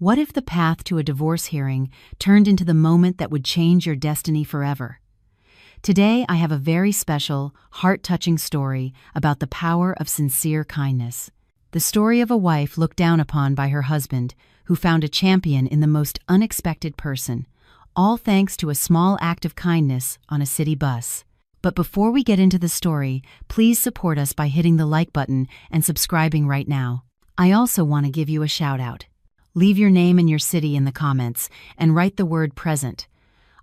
What if the path to a divorce hearing turned into the moment that would change your destiny forever? Today, I have a very special, heart-touching story about the power of sincere kindness. The story of a wife looked down upon by her husband, who found a champion in the most unexpected person, all thanks to a small act of kindness on a city bus. But before we get into the story, please support us by hitting the like button and subscribing right now. I also want to give you a shout-out. Leave your name and your city in the comments, and write the word present.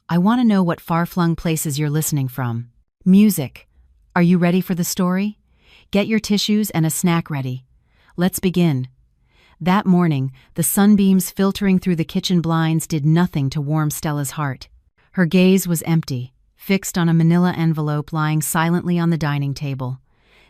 I want to know what far-flung places you're listening from. Music. Are you ready for the story? Get your tissues and a snack ready. Let's begin. That morning, the sunbeams filtering through the kitchen blinds did nothing to warm Stella's heart. Her gaze was empty, fixed on a manila envelope lying silently on the dining table.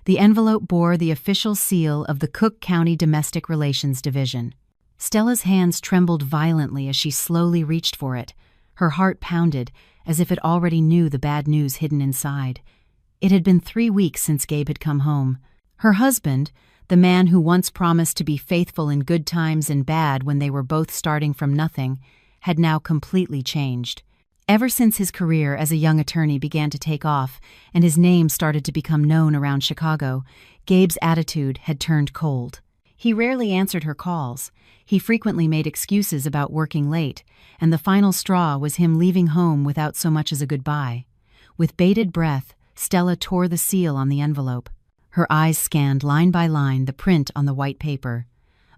The envelope bore the official seal of the Cook County Domestic Relations Division. Stella's hands trembled violently as she slowly reached for it. Her heart pounded, as if it already knew the bad news hidden inside. It had been 3 weeks since Gabe had come home. Her husband, the man who once promised to be faithful in good times and bad when they were both starting from nothing, had now completely changed. Ever since his career as a young attorney began to take off and his name started to become known around Chicago, Gabe's attitude had turned cold. He rarely answered her calls. He frequently made excuses about working late, and the final straw was him leaving home without so much as a goodbye. With bated breath, Stella tore the seal on the envelope. Her eyes scanned line by line the print on the white paper.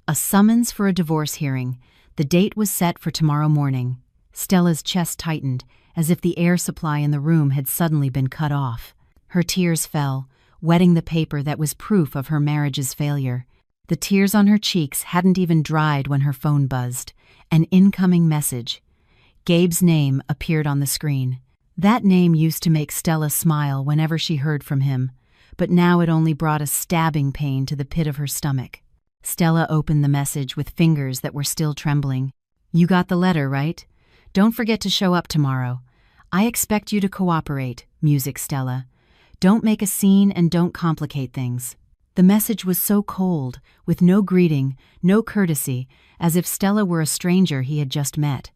A summons for a divorce hearing. The date was set for tomorrow morning. Stella's chest tightened, as if the air supply in the room had suddenly been cut off. Her tears fell, wetting the paper that was proof of her marriage's failure. The tears on her cheeks hadn't even dried when her phone buzzed. An incoming message. Gabe's name appeared on the screen. That name used to make Stella smile whenever she heard from him, but now it only brought a stabbing pain to the pit of her stomach. Stella opened the message with fingers that were still trembling. "You got the letter, right? Don't forget to show up tomorrow. I expect you to cooperate, Music Stella. Don't make a scene and don't complicate things." The message was so cold, with no greeting, no courtesy, as if Stella were a stranger he had just met.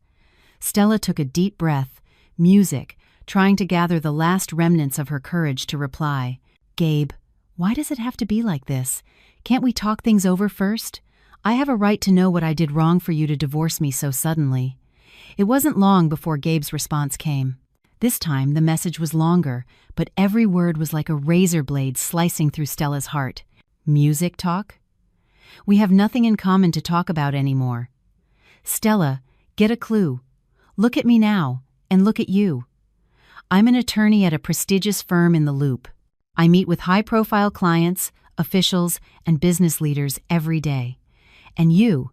Stella took a deep breath, music, trying to gather the last remnants of her courage to reply. "Gabe, why does it have to be like this? Can't we talk things over first? I have a right to know what I did wrong for you to divorce me so suddenly." It wasn't long before Gabe's response came. This time, the message was longer, but every word was like a razor blade slicing through Stella's heart. "Music talk? We have nothing in common to talk about anymore. Stella, get a clue. Look at me now, and look at you. I'm an attorney at a prestigious firm in the Loop. I meet with high-profile clients, officials, and business leaders every day. And you're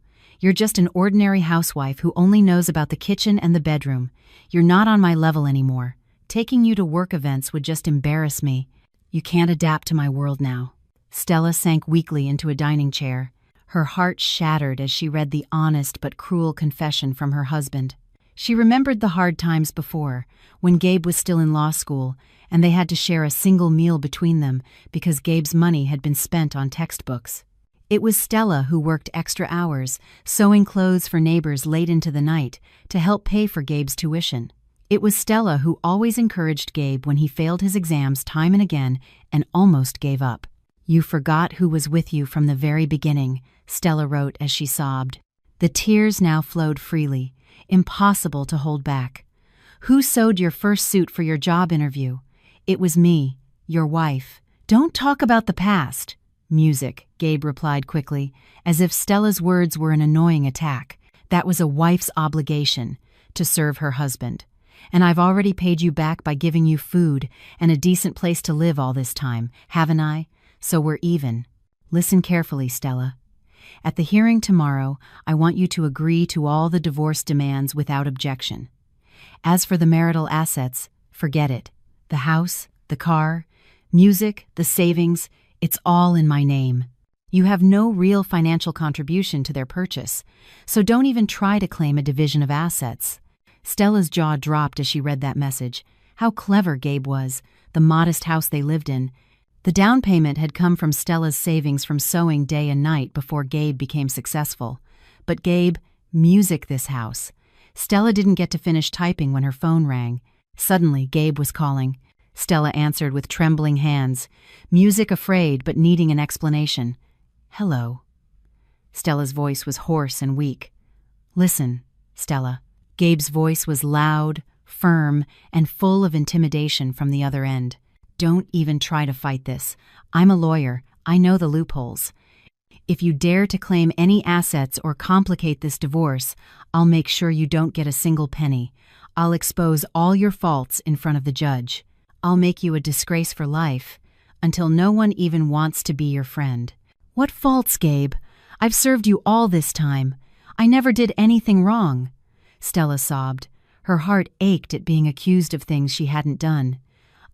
just an ordinary housewife who only knows about the kitchen and the bedroom. You're not on my level anymore. Taking you to work events would just embarrass me. You can't adapt to my world now." Stella sank weakly into a dining chair. Her heart shattered as she read the honest but cruel confession from her husband. She remembered the hard times before, when Gabe was still in law school, and they had to share a single meal between them because Gabe's money had been spent on textbooks. It was Stella who worked extra hours, sewing clothes for neighbors late into the night to help pay for Gabe's tuition. It was Stella who always encouraged Gabe when he failed his exams time and again and almost gave up. "You forgot who was with you from the very beginning," Stella wrote as she sobbed. The tears now flowed freely, impossible to hold back. "Who sewed your first suit for your job interview? It was me, your wife. Don't talk about the past." "Music," Gabe replied quickly, as if Stella's words were an annoying attack. "That was a wife's obligation, to serve her husband. And I've already paid you back by giving you food and a decent place to live all this time, haven't I? So we're even. Listen carefully, Stella. At the hearing tomorrow, I want you to agree to all the divorce demands without objection. As for the marital assets, forget it. The house, the car, music, the savings, it's all in my name. You have no real financial contribution to their purchase, so don't even try to claim a division of assets." Stella's jaw dropped as she read that message. How clever Gabe was, the modest house they lived in. The down payment had come from Stella's savings from sewing day and night before Gabe became successful. But Gabe Music this house. Stella didn't get to finish typing when her phone rang. Suddenly, Gabe was calling. Stella answered with trembling hands, music afraid but needing an explanation. "Hello." Stella's voice was hoarse and weak. "Listen, Stella." Gabe's voice was loud, firm, and full of intimidation from the other end. "Don't even try to fight this. I'm a lawyer. I know the loopholes. If you dare to claim any assets or complicate this divorce, I'll make sure you don't get a single penny. I'll expose all your faults in front of the judge. I'll make you a disgrace for life, until no one even wants to be your friend." "What faults, Gabe? I've served you all this time. I never did anything wrong." Stella sobbed. Her heart ached at being accused of things she hadn't done.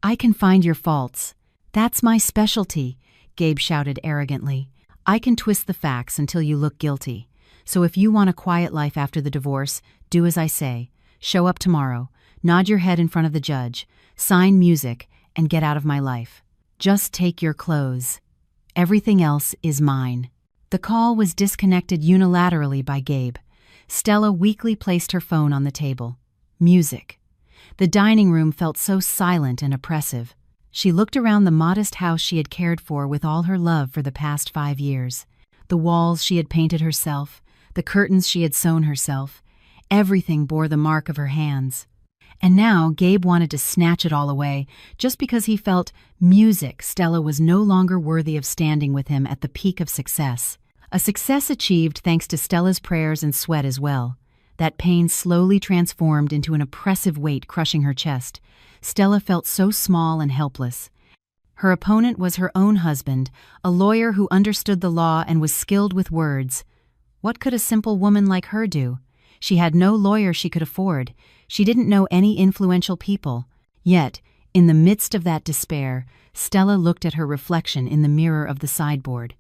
"I can find your faults. That's my specialty," Gabe shouted arrogantly. "I can twist the facts until you look guilty. So if you want a quiet life after the divorce, do as I say. Show up tomorrow, nod your head in front of the judge, sign music, and get out of my life. Just take your clothes. Everything else is mine." The call was disconnected unilaterally by Gabe. Stella weakly placed her phone on the table. Music. The dining room felt so silent and oppressive. She looked around the modest house she had cared for with all her love for the past 5 years. The walls she had painted herself, the curtains she had sewn herself, everything bore the mark of her hands. And now Gabe wanted to snatch it all away, just because he felt Stella was no longer worthy of standing with him at the peak of success. A success achieved thanks to Stella's prayers and sweat as well. That pain slowly transformed into an oppressive weight crushing her chest. Stella felt so small and helpless. Her opponent was her own husband, a lawyer who understood the law and was skilled with words. What could a simple woman like her do? She had no lawyer she could afford. She didn't know any influential people. Yet, in the midst of that despair, Stella looked at her reflection in the mirror of the sideboard.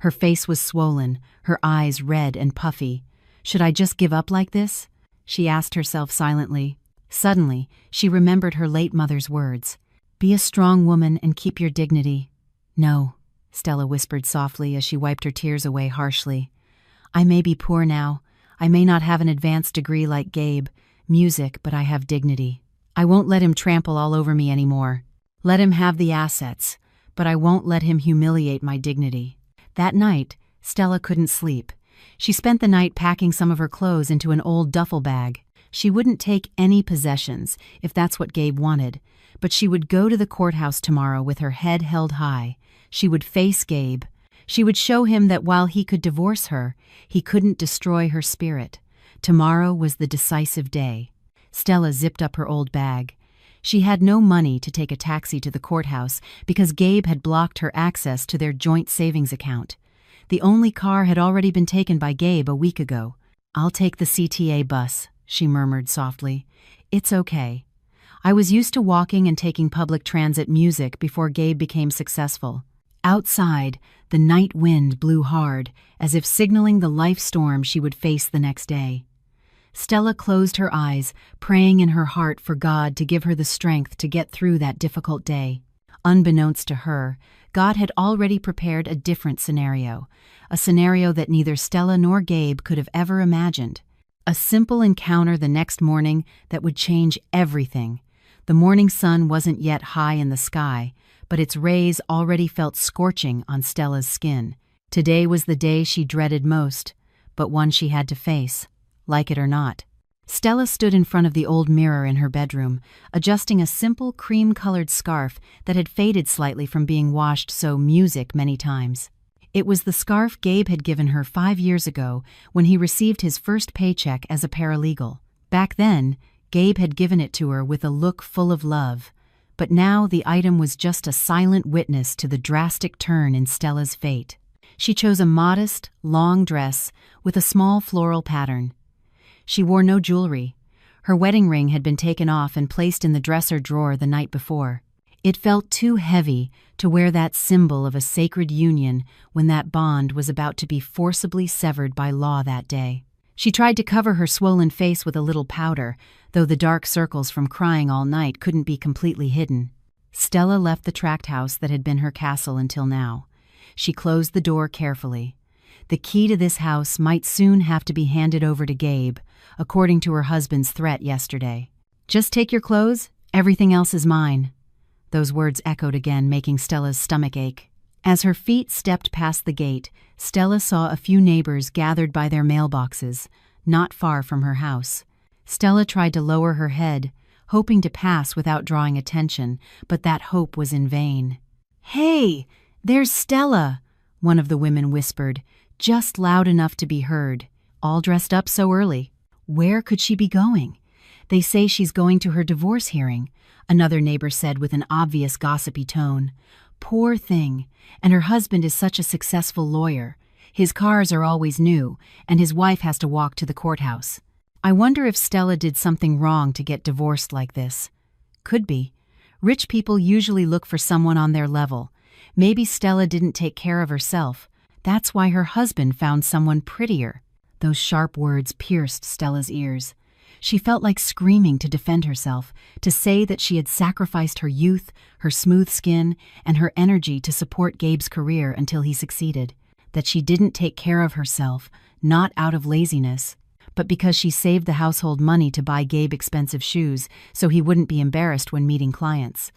Her face was swollen, her eyes red and puffy. Should I just give up like this? She asked herself silently. Suddenly, she remembered her late mother's words. "Be a strong woman and keep your dignity." "No," Stella whispered softly as she wiped her tears away harshly. "I may be poor now. I may not have an advanced degree like Gabe, but I have dignity. I won't let him trample all over me anymore. Let him have the assets, but I won't let him humiliate my dignity." That night, Stella couldn't sleep. She spent the night packing some of her clothes into an old duffel bag. She wouldn't take any possessions, if that's what Gabe wanted, but she would go to the courthouse tomorrow with her head held high. She would face Gabe. She would show him that while he could divorce her, he couldn't destroy her spirit. Tomorrow was the decisive day. Stella zipped up her old bag. She had no money to take a taxi to the courthouse because Gabe had blocked her access to their joint savings account. The only car had already been taken by Gabe a week ago. "I'll take the CTA bus," she murmured softly. "It's okay. I was used to walking and taking public transit music before Gabe became successful." Outside, the night wind blew hard, as if signaling the life storm she would face the next day. Stella closed her eyes, praying in her heart for God to give her the strength to get through that difficult day. Unbeknownst to her, God had already prepared a different scenario, a scenario that neither Stella nor Gabe could have ever imagined. A simple encounter the next morning that would change everything. The morning sun wasn't yet high in the sky, but its rays already felt scorching on Stella's skin. Today was the day she dreaded most, but one she had to face, like it or not. Stella stood in front of the old mirror in her bedroom, adjusting a simple cream-colored scarf that had faded slightly from being washed so many times. It was the scarf Gabe had given her 5 years ago when he received his first paycheck as a paralegal. Back then, Gabe had given it to her with a look full of love, but now the item was just a silent witness to the drastic turn in Stella's fate. She chose a modest, long dress with a small floral pattern. She wore no jewelry. Her wedding ring had been taken off and placed in the dresser drawer the night before. It felt too heavy to wear that symbol of a sacred union when that bond was about to be forcibly severed by law that day. She tried to cover her swollen face with a little powder, though the dark circles from crying all night couldn't be completely hidden. Stella left the tract house that had been her castle until now. She closed the door carefully. The key to this house might soon have to be handed over to Gabe, according to her husband's threat yesterday. "Just take your clothes, everything else is mine." Those words echoed again, making Stella's stomach ache. As her feet stepped past the gate, Stella saw a few neighbors gathered by their mailboxes, not far from her house. Stella tried to lower her head, hoping to pass without drawing attention, but that hope was in vain. "Hey, there's Stella," one of the women whispered, just loud enough to be heard. "All dressed up so early. Where could she be going?" "They say she's going to her divorce hearing," another neighbor said with an obvious gossipy tone. "Poor thing, and her husband is such a successful lawyer. His cars are always new, and his wife has to walk to the courthouse. I wonder if Stella did something wrong to get divorced like this." Could be. Rich people usually look for someone on their level. Maybe Stella didn't take care of herself. That's why her husband found someone prettier. Those sharp words pierced Stella's ears. She felt like screaming to defend herself, to say that she had sacrificed her youth, her smooth skin, and her energy to support Gabe's career until he succeeded. That she didn't take care of herself, not out of laziness, but because she saved the household money to buy Gabe expensive shoes so he wouldn't be embarrassed when meeting clients.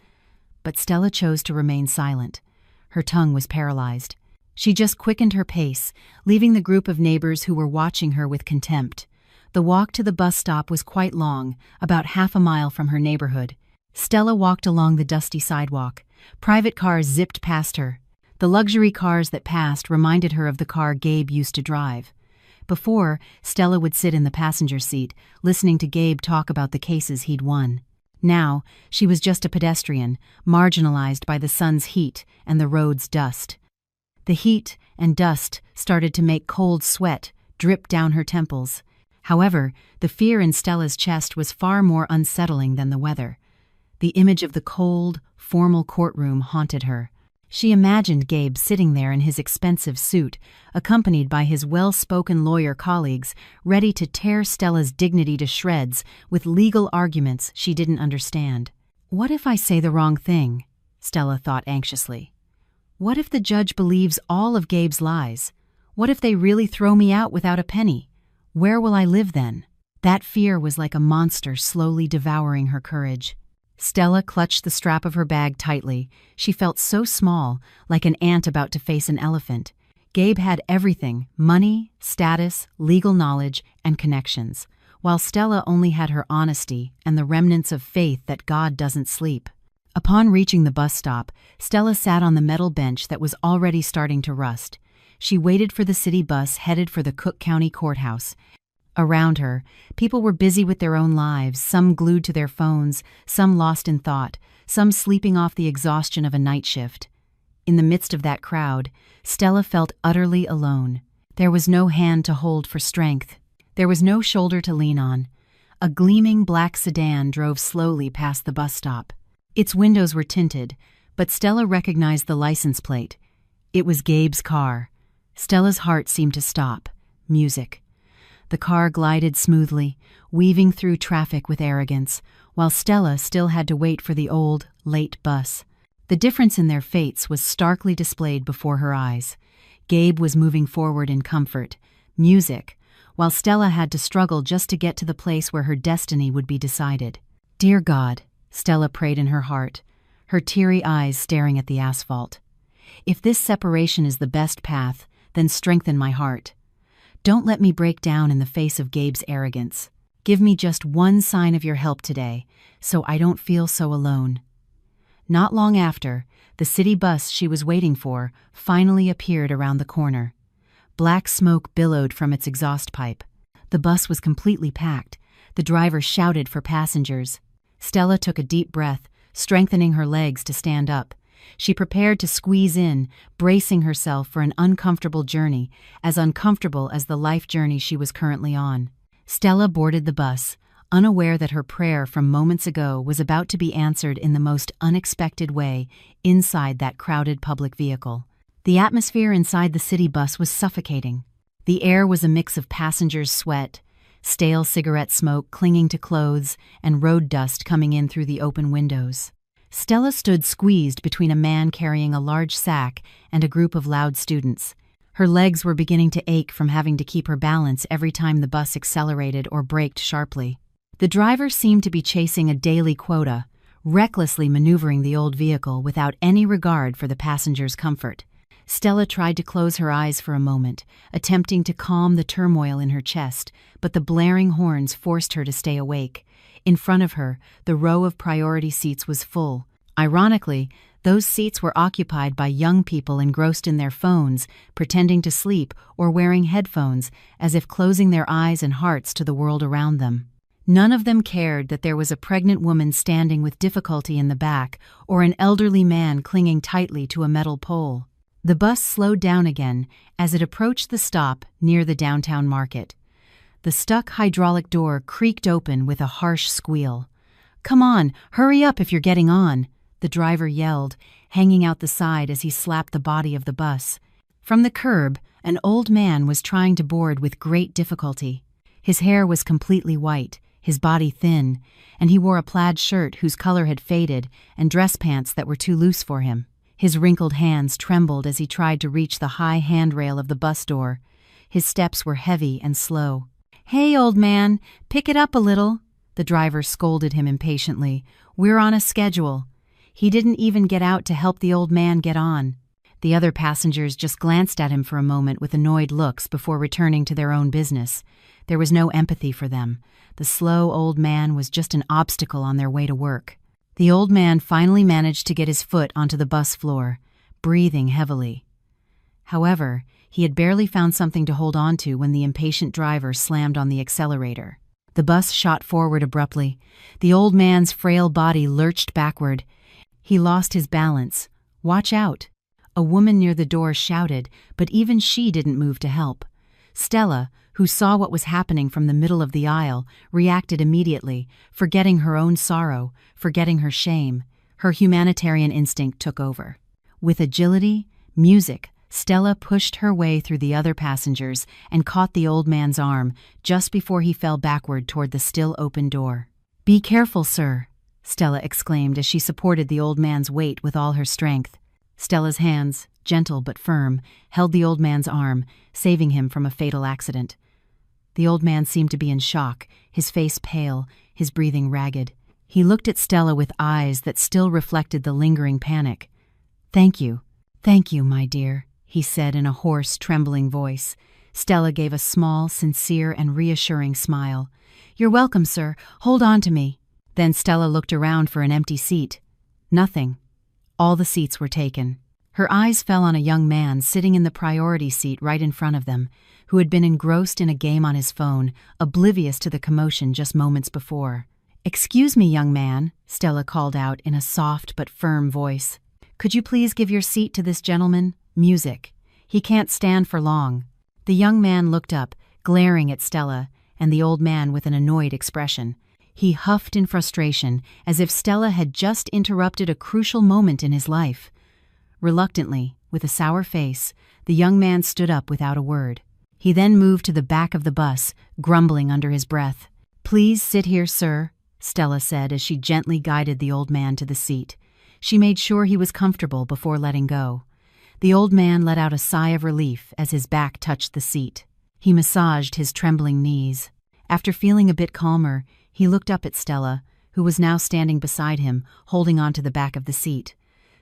But Stella chose to remain silent. Her tongue was paralyzed. She just quickened her pace, leaving the group of neighbors who were watching her with contempt. The walk to the bus stop was quite long, about half a mile from her neighborhood. Stella walked along the dusty sidewalk. Private cars zipped past her. The luxury cars that passed reminded her of the car Gabe used to drive. Before, Stella would sit in the passenger seat, listening to Gabe talk about the cases he'd won. Now, she was just a pedestrian, marginalized by the sun's heat and the road's dust. The heat and dust started to make cold sweat drip down her temples. However, the fear in Stella's chest was far more unsettling than the weather. The image of the cold, formal courtroom haunted her. She imagined Gabe sitting there in his expensive suit, accompanied by his well-spoken lawyer colleagues, ready to tear Stella's dignity to shreds with legal arguments she didn't understand. "What if I say the wrong thing?" Stella thought anxiously. "What if the judge believes all of Gabe's lies? What if they really throw me out without a penny? Where will I live then?" That fear was like a monster slowly devouring her courage. Stella clutched the strap of her bag tightly. She felt so small, like an ant about to face an elephant. Gabe had everything: money, status, legal knowledge, and connections, while Stella only had her honesty and the remnants of faith that God doesn't sleep. Upon reaching the bus stop, Stella sat on the metal bench that was already starting to rust. She waited for the city bus headed for the Cook County Courthouse. Around her, people were busy with their own lives, some glued to their phones, some lost in thought, some sleeping off the exhaustion of a night shift. In the midst of that crowd, Stella felt utterly alone. There was no hand to hold for strength. There was no shoulder to lean on. A gleaming black sedan drove slowly past the bus stop. Its windows were tinted, but Stella recognized the license plate. It was Gabe's car. Stella's heart seemed to stop. Music. The car glided smoothly, weaving through traffic with arrogance, while Stella still had to wait for the old, late bus. The difference in their fates was starkly displayed before her eyes. Gabe was moving forward in comfort, music, while Stella had to struggle just to get to the place where her destiny would be decided. "Dear God," Stella prayed in her heart, her teary eyes staring at the asphalt. "If this separation is the best path, then strengthen my heart. Don't let me break down in the face of Gabe's arrogance. Give me just one sign of your help today, so I don't feel so alone." Not long after, the city bus she was waiting for finally appeared around the corner. Black smoke billowed from its exhaust pipe. The bus was completely packed. The driver shouted for passengers. Stella took a deep breath, strengthening her legs to stand up. She prepared to squeeze in, bracing herself for an uncomfortable journey, as uncomfortable as the life journey she was currently on. Stella boarded the bus, unaware that her prayer from moments ago was about to be answered in the most unexpected way inside that crowded public vehicle. The atmosphere inside the city bus was suffocating. The air was a mix of passengers' sweat, stale cigarette smoke clinging to clothes, and road dust coming in through the open windows. Stella stood squeezed between a man carrying a large sack and a group of loud students. Her legs were beginning to ache from having to keep her balance every time the bus accelerated or braked sharply. The driver seemed to be chasing a daily quota, recklessly maneuvering the old vehicle without any regard for the passengers' comfort. Stella tried to close her eyes for a moment, attempting to calm the turmoil in her chest, but the blaring horns forced her to stay awake. In front of her, the row of priority seats was full. Ironically, those seats were occupied by young people engrossed in their phones, pretending to sleep or wearing headphones, as if closing their eyes and hearts to the world around them. None of them cared that there was a pregnant woman standing with difficulty in the back or an elderly man clinging tightly to a metal pole. The bus slowed down again as it approached the stop near the downtown market. The stuck hydraulic door creaked open with a harsh squeal. "Come on, hurry up if you're getting on," the driver yelled, hanging out the side as he slapped the body of the bus. From the curb, an old man was trying to board with great difficulty. His hair was completely white, his body thin, and he wore a plaid shirt whose color had faded and dress pants that were too loose for him. His wrinkled hands trembled as he tried to reach the high handrail of the bus door. His steps were heavy and slow. "Hey, old man, pick it up a little," the driver scolded him impatiently. "We're on a schedule." He didn't even get out to help the old man get on. The other passengers just glanced at him for a moment with annoyed looks before returning to their own business. There was no empathy for them. The slow old man was just an obstacle on their way to work. The old man finally managed to get his foot onto the bus floor, breathing heavily. However, he had barely found something to hold on to when the impatient driver slammed on the accelerator. The bus shot forward abruptly. The old man's frail body lurched backward. He lost his balance. "Watch out!" A woman near the door shouted, but even she didn't move to help. Stella, who saw what was happening from the middle of the aisle, reacted immediately, forgetting her own sorrow, forgetting her shame. Her humanitarian instinct took over. With agility, music, Stella pushed her way through the other passengers and caught the old man's arm just before he fell backward toward the still open door. "Be careful, sir," Stella exclaimed as she supported the old man's weight with all her strength. Stella's hands, gentle but firm, held the old man's arm, saving him from a fatal accident. The old man seemed to be in shock, his face pale, his breathing ragged. He looked at Stella with eyes that still reflected the lingering panic. Thank you, my dear," he said in a hoarse, trembling voice. Stella gave a small, sincere, and reassuring smile. "You're welcome, sir. Hold on to me." Then Stella looked around for an empty seat. Nothing. All the seats were taken. Her eyes fell on a young man sitting in the priority seat right in front of them, who had been engrossed in a game on his phone, oblivious to the commotion just moments before. "Excuse me, young man," Stella called out in a soft but firm voice. "Could you please give your seat to this gentleman? Music. He can't stand for long." The young man looked up, glaring at Stella, and the old man with an annoyed expression. He huffed in frustration, as if Stella had just interrupted a crucial moment in his life. Reluctantly, with a sour face, the young man stood up without a word. He then moved to the back of the bus, grumbling under his breath. "Please sit here, sir," Stella said as she gently guided the old man to the seat. She made sure he was comfortable before letting go. The old man let out a sigh of relief as his back touched the seat. He massaged his trembling knees. After feeling a bit calmer, he looked up at Stella, who was now standing beside him, holding onto the back of the seat.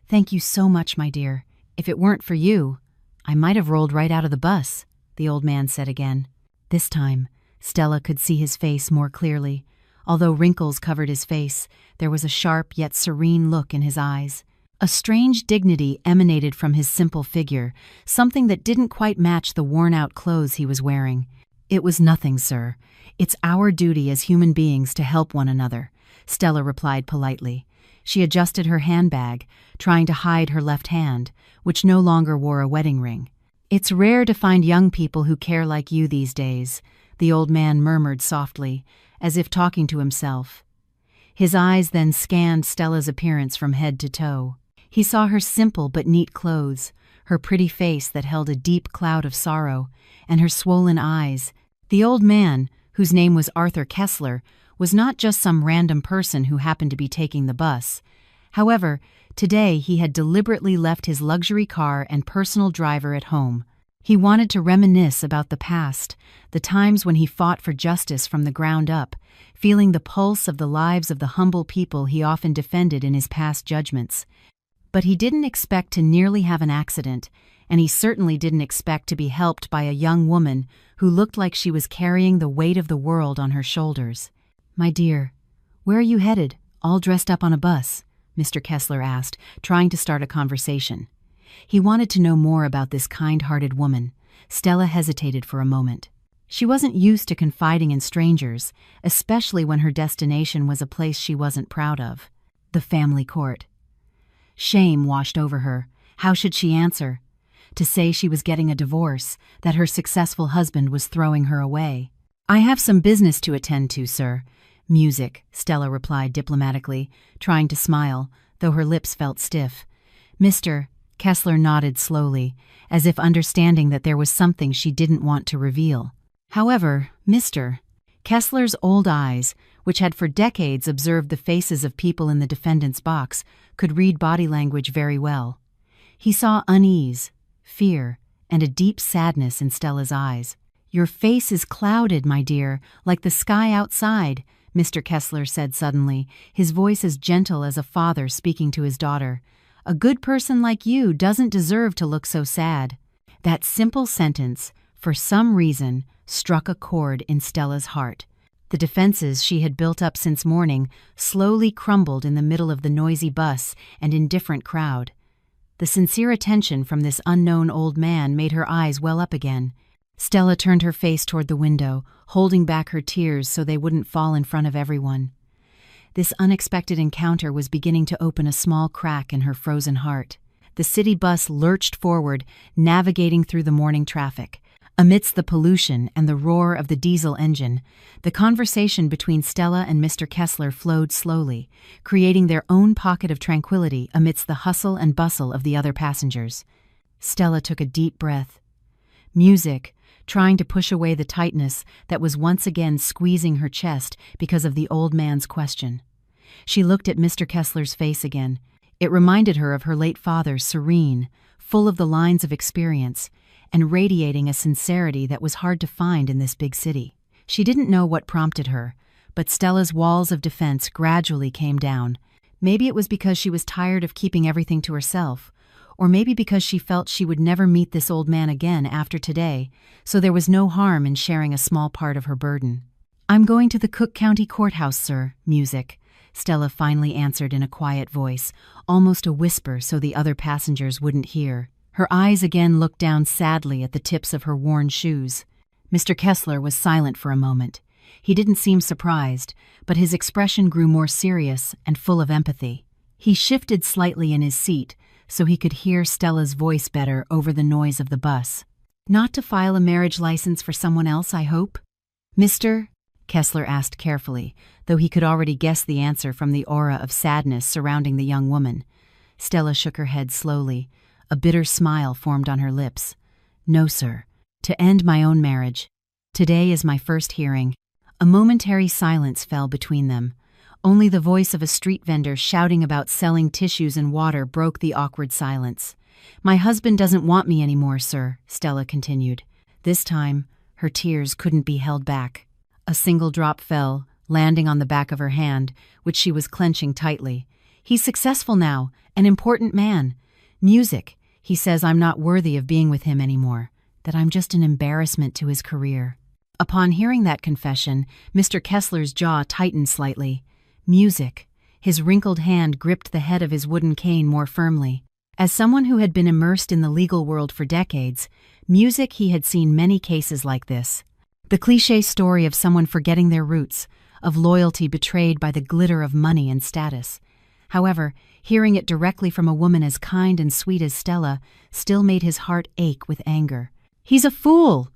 "Thank you so much, my dear. If it weren't for you, I might have rolled right out of the bus," the old man said again. This time, Stella could see his face more clearly. Although wrinkles covered his face, there was a sharp yet serene look in his eyes. A strange dignity emanated from his simple figure, something that didn't quite match the worn-out clothes he was wearing. "It was nothing, sir. It's our duty as human beings to help one another," Stella replied politely. She adjusted her handbag, trying to hide her left hand, which no longer wore a wedding ring. "It's rare to find young people who care like you these days," the old man murmured softly, as if talking to himself. His eyes then scanned Stella's appearance from head to toe. He saw her simple but neat clothes, her pretty face that held a deep cloud of sorrow, and her swollen eyes. The old man, whose name was Arthur Kessler, was not just some random person who happened to be taking the bus. However, today he had deliberately left his luxury car and personal driver at home. He wanted to reminisce about the past, the times when he fought for justice from the ground up, feeling the pulse of the lives of the humble people he often defended in his past judgments. But he didn't expect to nearly have an accident, and he certainly didn't expect to be helped by a young woman who looked like she was carrying the weight of the world on her shoulders. "My dear, where are you headed, all dressed up on a bus?" Mr. Kessler asked, trying to start a conversation. He wanted to know more about this kind-hearted woman. Stella hesitated for a moment. She wasn't used to confiding in strangers, especially when her destination was a place she wasn't proud of. The family court. Shame washed over her. How should she answer? To say she was getting a divorce, that her successful husband was throwing her away. "I have some business to attend to, sir." "Music," Stella replied diplomatically, trying to smile, though her lips felt stiff. "Mr. Kessler nodded slowly, as if understanding that there was something she didn't want to reveal. However, Mr. Kessler's old eyes, which had for decades observed the faces of people in the defendant's box, could read body language very well. He saw unease, fear, and a deep sadness in Stella's eyes. "Your face is clouded, my dear, like the sky outside," Mr. Kessler said suddenly, his voice as gentle as a father speaking to his daughter. "A good person like you doesn't deserve to look so sad." That simple sentence, for some reason, struck a chord in Stella's heart. The defenses she had built up since morning slowly crumbled in the middle of the noisy bus and indifferent crowd. The sincere attention from this unknown old man made her eyes well up again. Stella turned her face toward the window, holding back her tears so they wouldn't fall in front of everyone. This unexpected encounter was beginning to open a small crack in her frozen heart. The city bus lurched forward, navigating through the morning traffic. Amidst the pollution and the roar of the diesel engine, the conversation between Stella and Mr. Kessler flowed slowly, creating their own pocket of tranquility amidst the hustle and bustle of the other passengers. Stella took a deep breath. Music, trying to push away the tightness that was once again squeezing her chest because of the old man's question. She looked at Mr. Kessler's face again. It reminded her of her late father, serene, full of the lines of experience, and radiating a sincerity that was hard to find in this big city. She didn't know what prompted her, but Stella's walls of defense gradually came down. Maybe it was because she was tired of keeping everything to herself, or maybe because she felt she would never meet this old man again after today, so there was no harm in sharing a small part of her burden. "I'm going to the Cook County Courthouse, sir." "Music," Stella finally answered in a quiet voice, almost a whisper so the other passengers wouldn't hear. Her eyes again looked down sadly at the tips of her worn shoes. Mr. Kessler was silent for a moment. He didn't seem surprised, but his expression grew more serious and full of empathy. He shifted slightly in his seat so he could hear Stella's voice better over the noise of the bus. "Not to file a marriage license for someone else, I hope?" "Mr.?" Kessler asked carefully, though he could already guess the answer from the aura of sadness surrounding the young woman. Stella shook her head slowly. A bitter smile formed on her lips. "No, sir. To end my own marriage. Today is my first hearing." A momentary silence fell between them. Only the voice of a street vendor shouting about selling tissues and water broke the awkward silence. "My husband doesn't want me anymore, sir," Stella continued. This time, her tears couldn't be held back. A single drop fell, landing on the back of her hand, which she was clenching tightly. "He's successful now, an important man. Music. He says I'm not worthy of being with him anymore, that I'm just an embarrassment to his career." Upon hearing that confession, Mr. Kessler's jaw tightened slightly. Music. His wrinkled hand gripped the head of his wooden cane more firmly. As someone who had been immersed in the legal world for decades, Music he had seen many cases like this. The cliché story of someone forgetting their roots, of loyalty betrayed by the glitter of money and status. However, hearing it directly from a woman as kind and sweet as Stella still made his heart ache with anger. "He's a fool!"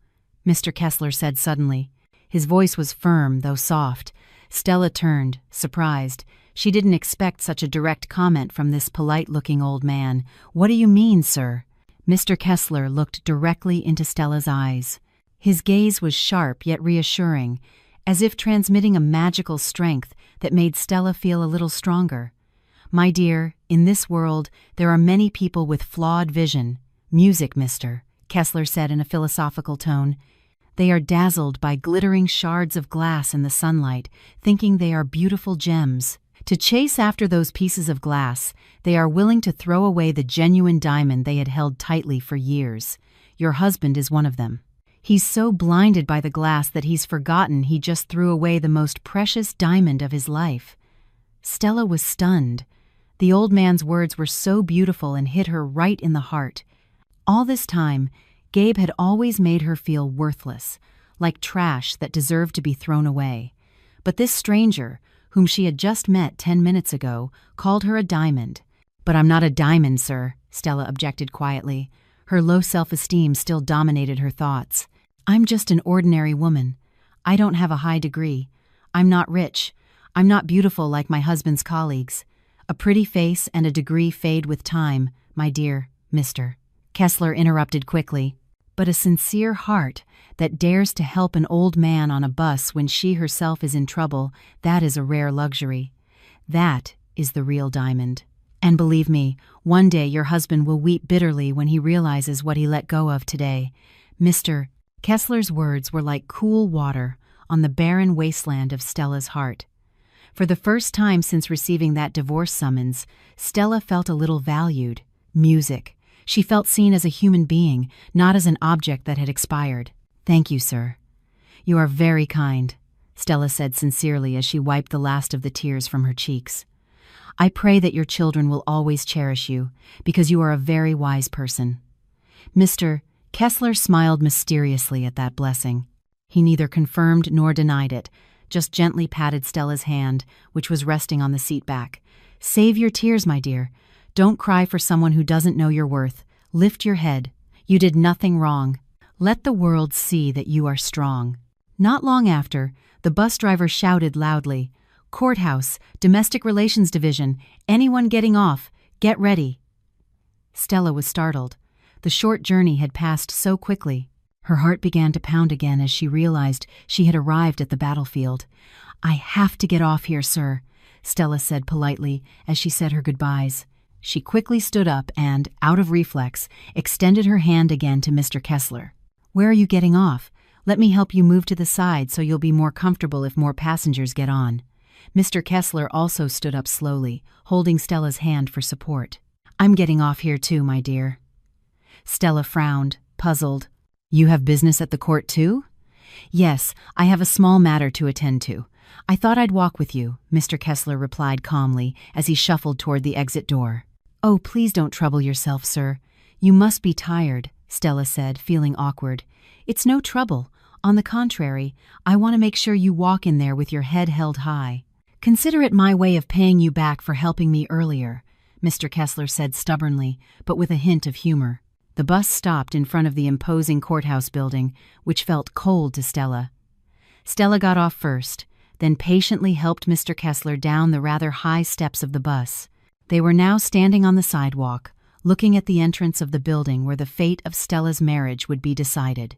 Mr. Kessler said suddenly. His voice was firm, though soft. Stella turned, surprised. She didn't expect such a direct comment from this polite-looking old man. "What do you mean, sir?" Mr. Kessler looked directly into Stella's eyes. His gaze was sharp yet reassuring, as if transmitting a magical strength that made Stella feel a little stronger. "My dear, in this world, there are many people with flawed vision. Music, Mr. Kessler said in a philosophical tone. They are dazzled by glittering shards of glass in the sunlight, thinking they are beautiful gems. To chase after those pieces of glass, they are willing to throw away the genuine diamond they had held tightly for years. Your husband is one of them. He's so blinded by the glass that he's forgotten he just threw away the most precious diamond of his life. Stella was stunned. The old man's words were so beautiful and hit her right in the heart. All this time, Gabe had always made her feel worthless, like trash that deserved to be thrown away. But this stranger, whom she had just met 10 minutes ago, called her a diamond. "But I'm not a diamond, sir," Stella objected quietly. Her low self-esteem still dominated her thoughts. "I'm just an ordinary woman. I don't have a high degree. I'm not rich. I'm not beautiful like my husband's colleagues. A pretty face and a degree fade with time, my dear Mr." Kessler interrupted quickly. "But a sincere heart that dares to help an old man on a bus when she herself is in trouble, that is a rare luxury. That is the real diamond. And believe me, one day your husband will weep bitterly when he realizes what he let go of today. Mr. Kessler's words were like cool water on the barren wasteland of Stella's heart. For the first time since receiving that divorce summons, Stella felt a little valued. Music. She felt seen as a human being, not as an object that had expired. "Thank you, sir." "You are very kind," Stella said sincerely as she wiped the last of the tears from her cheeks. "I pray that your children will always cherish you, because you are a very wise person." Mr. Kessler smiled mysteriously at that blessing. He neither confirmed nor denied it, just gently patted Stella's hand, which was resting on the seat back. "Save your tears, my dear. Don't cry for someone who doesn't know your worth. Lift your head. You did nothing wrong. Let the world see that you are strong." Not long after, the bus driver shouted loudly, "Courthouse, Domestic Relations Division, anyone getting off, get ready." Stella was startled. The short journey had passed so quickly. Her heart began to pound again as she realized she had arrived at the battlefield. "I have to get off here, sir," Stella said politely as she said her goodbyes. She quickly stood up and, out of reflex, extended her hand again to Mr. Kessler. "Where are you getting off? Let me help you move to the side so you'll be more comfortable if more passengers get on." Mr. Kessler also stood up slowly, holding Stella's hand for support. "I'm getting off here too, my dear." Stella frowned, puzzled. "You have business at the court too?" "Yes, I have a small matter to attend to. I thought I'd walk with you," Mr. Kessler replied calmly as he shuffled toward the exit door. "Oh, please don't trouble yourself, sir. You must be tired," Stella said, feeling awkward. "It's no trouble. On the contrary, I want to make sure you walk in there with your head held high. Consider it my way of paying you back for helping me earlier," Mr. Kessler said stubbornly, but with a hint of humor. The bus stopped in front of the imposing courthouse building, which felt cold to Stella. Stella got off first, then patiently helped Mr. Kessler down the rather high steps of the bus. They were now standing on the sidewalk, looking at the entrance of the building where the fate of Stella's marriage would be decided.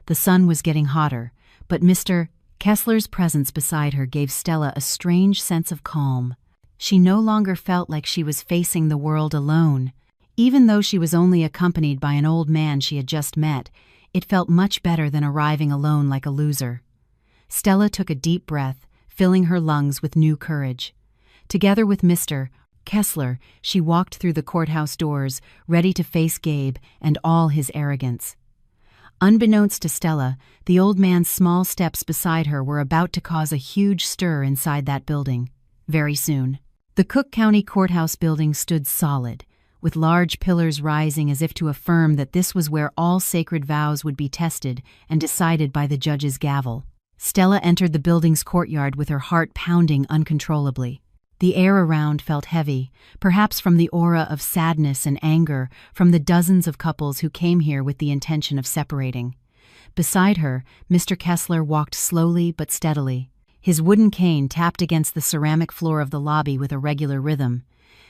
The sun was getting hotter, but Mr. Kessler's presence beside her gave Stella a strange sense of calm. She no longer felt like she was facing the world alone. Even though she was only accompanied by an old man she had just met, it felt much better than arriving alone like a loser. Stella took a deep breath, filling her lungs with new courage. Together with Mr. Kessler, she walked through the courthouse doors, ready to face Gabe and all his arrogance. Unbeknownst to Stella, the old man's small steps beside her were about to cause a huge stir inside that building. Very soon. The Cook County Courthouse building stood solid, with large pillars rising as if to affirm that this was where all sacred vows would be tested and decided by the judge's gavel. Stella entered the building's courtyard with her heart pounding uncontrollably. The air around felt heavy, perhaps from the aura of sadness and anger from the dozens of couples who came here with the intention of separating. Beside her, Mr. Kessler walked slowly but steadily. His wooden cane tapped against the ceramic floor of the lobby with a regular rhythm.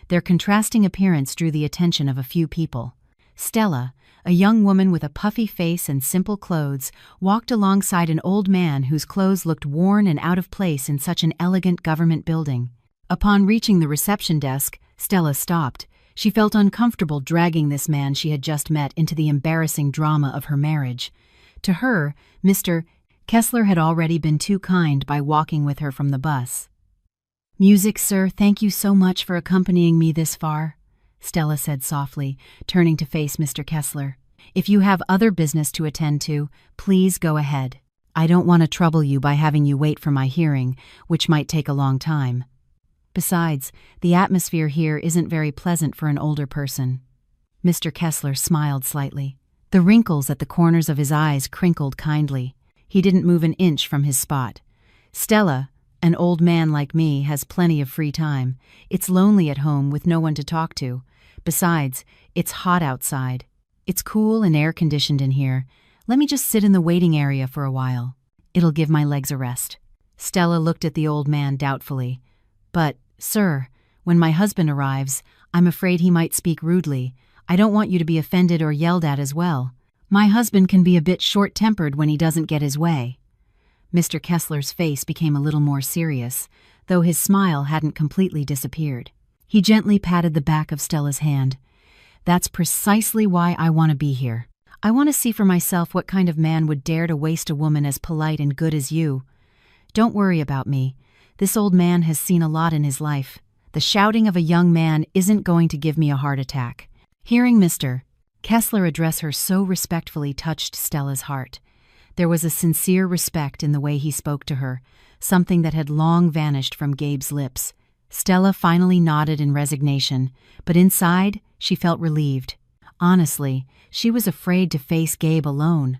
Their contrasting appearance drew the attention of a few people. Stella, a young woman with a puffy face and simple clothes, walked alongside an old man whose clothes looked worn and out of place in such an elegant government building. Upon reaching the reception desk, Stella stopped. She felt uncomfortable dragging this man she had just met into the embarrassing drama of her marriage. To her, Mr. Kessler had already been too kind by walking with her from the bus. "Music, sir, thank you so much for accompanying me this far," Stella said softly, turning to face Mr. Kessler. "If you have other business to attend to, please go ahead. I don't want to trouble you by having you wait for my hearing, which might take a long time. Besides, the atmosphere here isn't very pleasant for an older person." Mr. Kessler smiled slightly. The wrinkles at the corners of his eyes crinkled kindly. He didn't move an inch from his spot. "Stella, an old man like me has plenty of free time. It's lonely at home with no one to talk to. Besides, it's hot outside. It's cool and air-conditioned in here. Let me just sit in the waiting area for a while. It'll give my legs a rest." Stella looked at the old man doubtfully. "But, sir, when my husband arrives, I'm afraid he might speak rudely. I don't want you to be offended or yelled at as well. My husband can be a bit short-tempered when he doesn't get his way." Mr. Kessler's face became a little more serious, though his smile hadn't completely disappeared. He gently patted the back of Stella's hand. "That's precisely why I want to be here. I want to see for myself what kind of man would dare to waste a woman as polite and good as you. Don't worry about me. This old man has seen a lot in his life. The shouting of a young man isn't going to give me a heart attack." Hearing Mr. Kessler address her so respectfully touched Stella's heart. There was a sincere respect in the way he spoke to her, something that had long vanished from Gabe's lips. Stella finally nodded in resignation, but inside, she felt relieved. Honestly, she was afraid to face Gabe alone.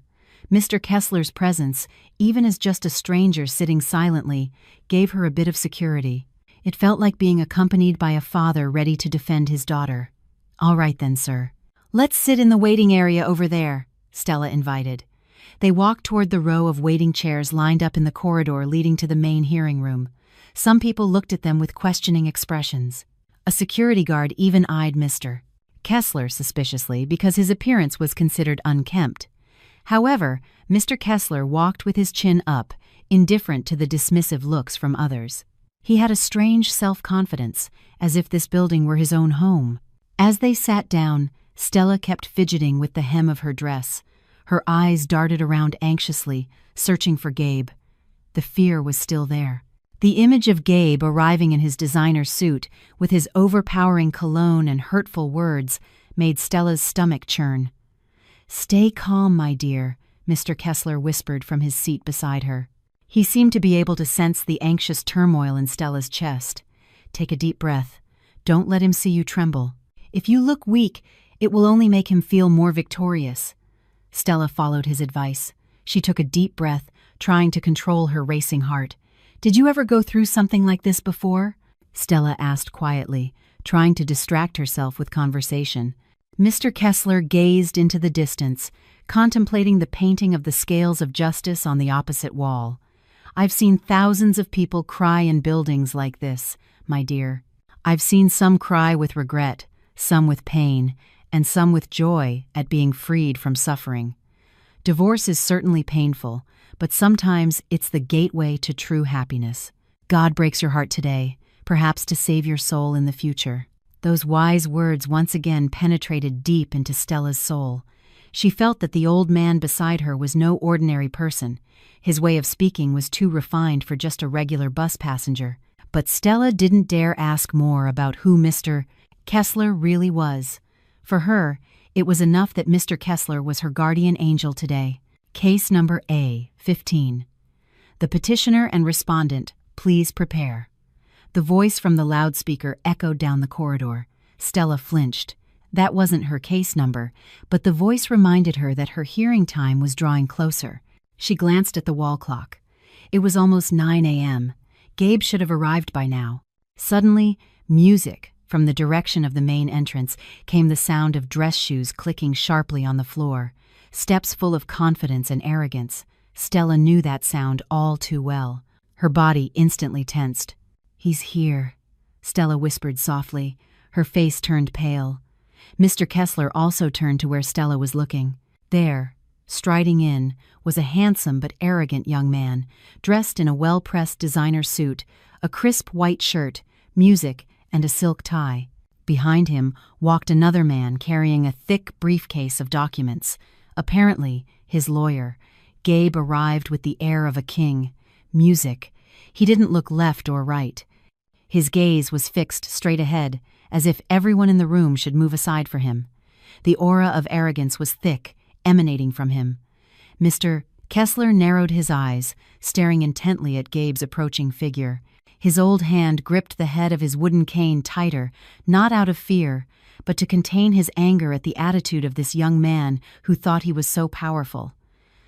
Mr. Kessler's presence, even as just a stranger sitting silently, gave her a bit of security. It felt like being accompanied by a father ready to defend his daughter. "All right then, sir. Let's sit in the waiting area over there," Stella invited. They walked toward the row of waiting chairs lined up in the corridor leading to the main hearing room. Some people looked at them with questioning expressions. A security guard even eyed Mr. Kessler suspiciously because his appearance was considered unkempt. However, Mr. Kessler walked with his chin up, indifferent to the dismissive looks from others. He had a strange self-confidence, as if this building were his own home. As they sat down, Stella kept fidgeting with the hem of her dress. Her eyes darted around anxiously, searching for Gabe. The fear was still there. The image of Gabe arriving in his designer suit, with his overpowering cologne and hurtful words, made Stella's stomach churn. "Stay calm, my dear," Mr. Kessler whispered from his seat beside her. He seemed to be able to sense the anxious turmoil in Stella's chest. "Take a deep breath. Don't let him see you tremble. If you look weak, it will only make him feel more victorious." Stella followed his advice. She took a deep breath, trying to control her racing heart. "Did you ever go through something like this before?" Stella asked quietly, trying to distract herself with conversation. Mr. Kessler gazed into the distance, contemplating the painting of the scales of justice on the opposite wall. "I've seen thousands of people cry in buildings like this, my dear. I've seen some cry with regret, some with pain, and some with joy at being freed from suffering. Divorce is certainly painful, but sometimes it's the gateway to true happiness. God breaks your heart today, perhaps to save your soul in the future." Those wise words once again penetrated deep into Stella's soul. She felt that the old man beside her was no ordinary person. His way of speaking was too refined for just a regular bus passenger. But Stella didn't dare ask more about who Mr. Kessler really was. For her, it was enough that Mr. Kessler was her guardian angel today. Case number A-15. The petitioner and respondent, please prepare. The voice from the loudspeaker echoed down the corridor. Stella flinched. That wasn't her case number, but the voice reminded her that her hearing time was drawing closer. She glanced at the wall clock. It was almost 9 a.m. Gabe should have arrived by now. Suddenly, music. From the direction of the main entrance came the sound of dress shoes clicking sharply on the floor. Steps full of confidence and arrogance. Stella knew that sound all too well. Her body instantly tensed. "He's here," Stella whispered softly. Her face turned pale. Mr. Kessler also turned to where Stella was looking. There, striding in, was a handsome but arrogant young man, dressed in a well-pressed designer suit, a crisp white shirt, music, and a silk tie. Behind him walked another man carrying a thick briefcase of documents. Apparently, his lawyer. Gabe arrived with the air of a king. Music. He didn't look left or right. His gaze was fixed straight ahead, as if everyone in the room should move aside for him. The aura of arrogance was thick, emanating from him. Mr. Kessler narrowed his eyes, staring intently at Gabe's approaching figure. His old hand gripped the head of his wooden cane tighter, not out of fear, but to contain his anger at the attitude of this young man who thought he was so powerful.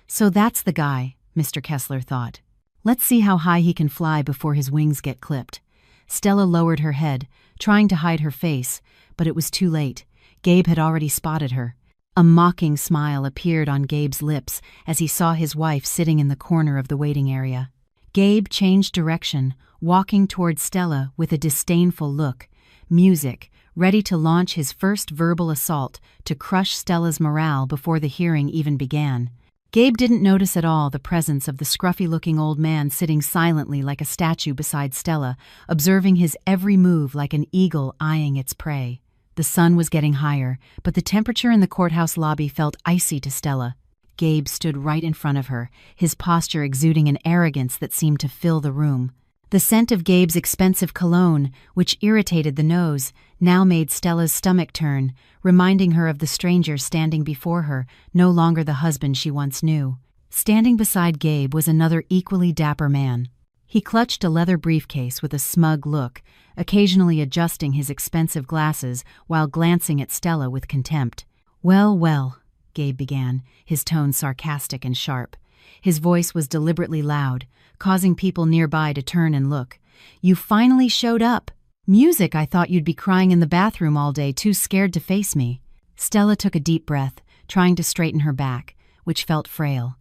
So that's the guy, Mr. Kessler thought. Let's see how high he can fly before his wings get clipped. Stella lowered her head, trying to hide her face, but it was too late. Gabe had already spotted her. A mocking smile appeared on Gabe's lips as he saw his wife sitting in the corner of the waiting area. Gabe changed direction, walking toward Stella with a disdainful look. Music, ready to launch his first verbal assault to crush Stella's morale before the hearing even began. Gabe didn't notice at all the presence of the scruffy-looking old man sitting silently like a statue beside Stella, observing his every move like an eagle eyeing its prey. The sun was getting higher, but the temperature in the courthouse lobby felt icy to Stella. Gabe stood right in front of her, his posture exuding an arrogance that seemed to fill the room. The scent of Gabe's expensive cologne, which irritated the nose, now made Stella's stomach turn, reminding her of the stranger standing before her, no longer the husband she once knew. Standing beside Gabe was another equally dapper man. He clutched a leather briefcase with a smug look, occasionally adjusting his expensive glasses while glancing at Stella with contempt. "Well, well," Gabe began, his tone sarcastic and sharp. His voice was deliberately loud, causing people nearby to turn and look. "You finally showed up. Music, I thought you'd be crying in the bathroom all day, too scared to face me." Stella took a deep breath, trying to straighten her back, which felt frail.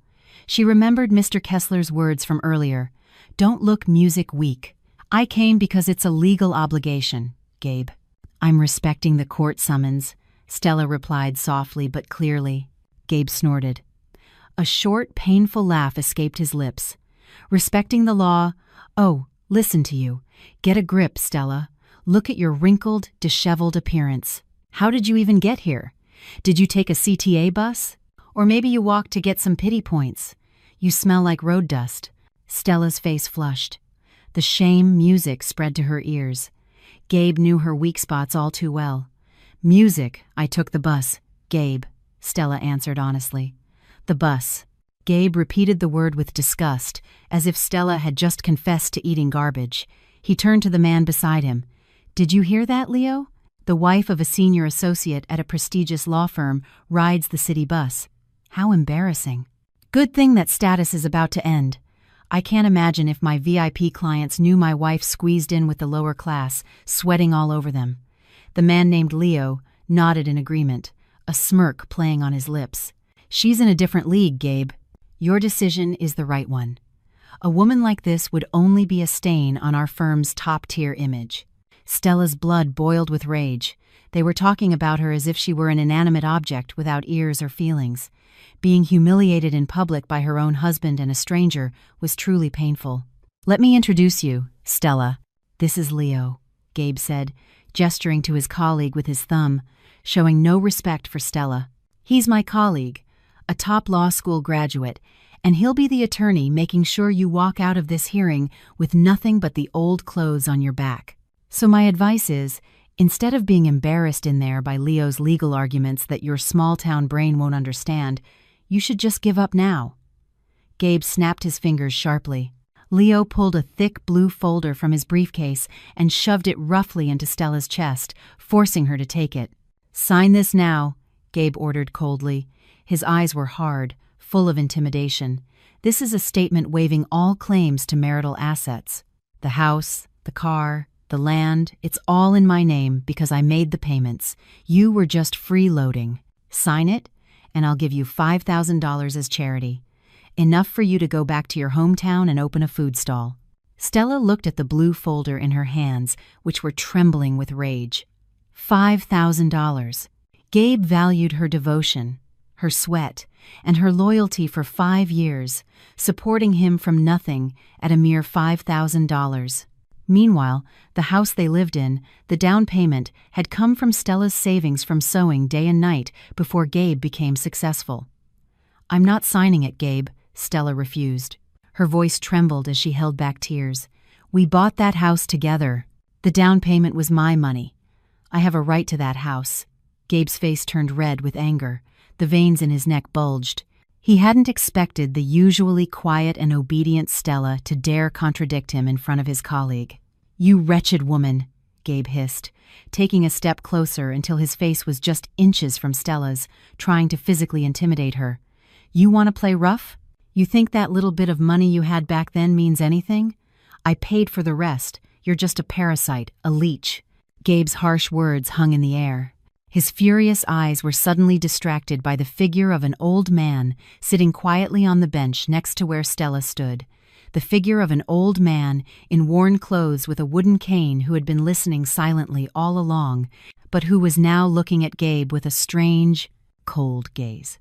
She remembered Mr. Kessler's words from earlier. "Don't look music weak. I came because it's a legal obligation, Gabe." "I'm respecting the court summons," Stella replied softly but clearly. Gabe snorted. A short, painful laugh escaped his lips. "Respecting the law? Oh, listen to you. Get a grip, Stella. Look at your wrinkled, disheveled appearance. How did you even get here? Did you take a CTA bus? Or maybe you walked to get some pity points? You smell like road dust." Stella's face flushed. The shame music spread to her ears. Gabe knew her weak spots all too well. "Music, I took the bus, Gabe," Stella answered honestly. "The bus." Gabe repeated the word with disgust, as if Stella had just confessed to eating garbage. He turned to the man beside him. "Did you hear that, Leo? The wife of a senior associate at a prestigious law firm rides the city bus. How embarrassing. Good thing that status is about to end. I can't imagine if my VIP clients knew my wife squeezed in with the lower class, sweating all over them." The man named Leo nodded in agreement, a smirk playing on his lips. "She's in a different league, Gabe. Your decision is the right one. A woman like this would only be a stain on our firm's top-tier image." Stella's blood boiled with rage. They were talking about her as if she were an inanimate object without ears or feelings. Being humiliated in public by her own husband and a stranger was truly painful. "Let me introduce you, Stella. This is Leo," Gabe said, gesturing to his colleague with his thumb, showing no respect for Stella. "He's my colleague, a top law school graduate, and he'll be the attorney making sure you walk out of this hearing with nothing but the old clothes on your back. So my advice is, instead of being embarrassed in there by Leo's legal arguments that your small-town brain won't understand, you should just give up now." Gabe snapped his fingers sharply. Leo pulled a thick blue folder from his briefcase and shoved it roughly into Stella's chest, forcing her to take it. "Sign this now," Gabe ordered coldly. His eyes were hard, full of intimidation. "This is a statement waiving all claims to marital assets. The house, the car, the land, it's all in my name because I made the payments. You were just freeloading. Sign it, and I'll give you $5,000 as charity. Enough for you to go back to your hometown and open a food stall." Stella looked at the blue folder in her hands, which were trembling with rage. $5,000. Gabe valued her devotion, her sweat, and her loyalty for 5 years, supporting him from nothing at a mere $5,000. Meanwhile, the house they lived in, the down payment, had come from Stella's savings from sewing day and night before Gabe became successful. "I'm not signing it, Gabe," Stella refused. Her voice trembled as she held back tears. "We bought that house together. The down payment was my money. I have a right to that house." Gabe's face turned red with anger. The veins in his neck bulged. He hadn't expected the usually quiet and obedient Stella to dare contradict him in front of his colleague. "You wretched woman," Gabe hissed, taking a step closer until his face was just inches from Stella's, trying to physically intimidate her. "You want to play rough? You think that little bit of money you had back then means anything? I paid for the rest. You're just a parasite, a leech." Gabe's harsh words hung in the air. His furious eyes were suddenly distracted by the figure of an old man sitting quietly on the bench next to where Stella stood. The figure of an old man in worn clothes with a wooden cane who had been listening silently all along, but who was now looking at Gabe with a strange, cold gaze.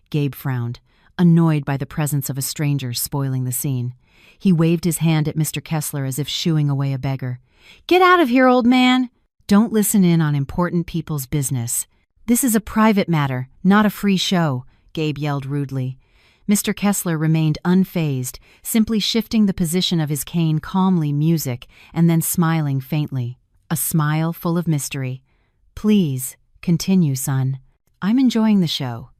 Gabe frowned, annoyed by the presence of a stranger spoiling the scene. He waved his hand at Mr. Kessler as if shooing away a beggar. "Get out of here, old man! Don't listen in on important people's business. This is a private matter, not a free show," Gabe yelled rudely. Mr. Kessler remained unfazed, simply shifting the position of his cane calmly music and then smiling faintly. A smile full of mystery. "Please, continue, son. I'm enjoying the show.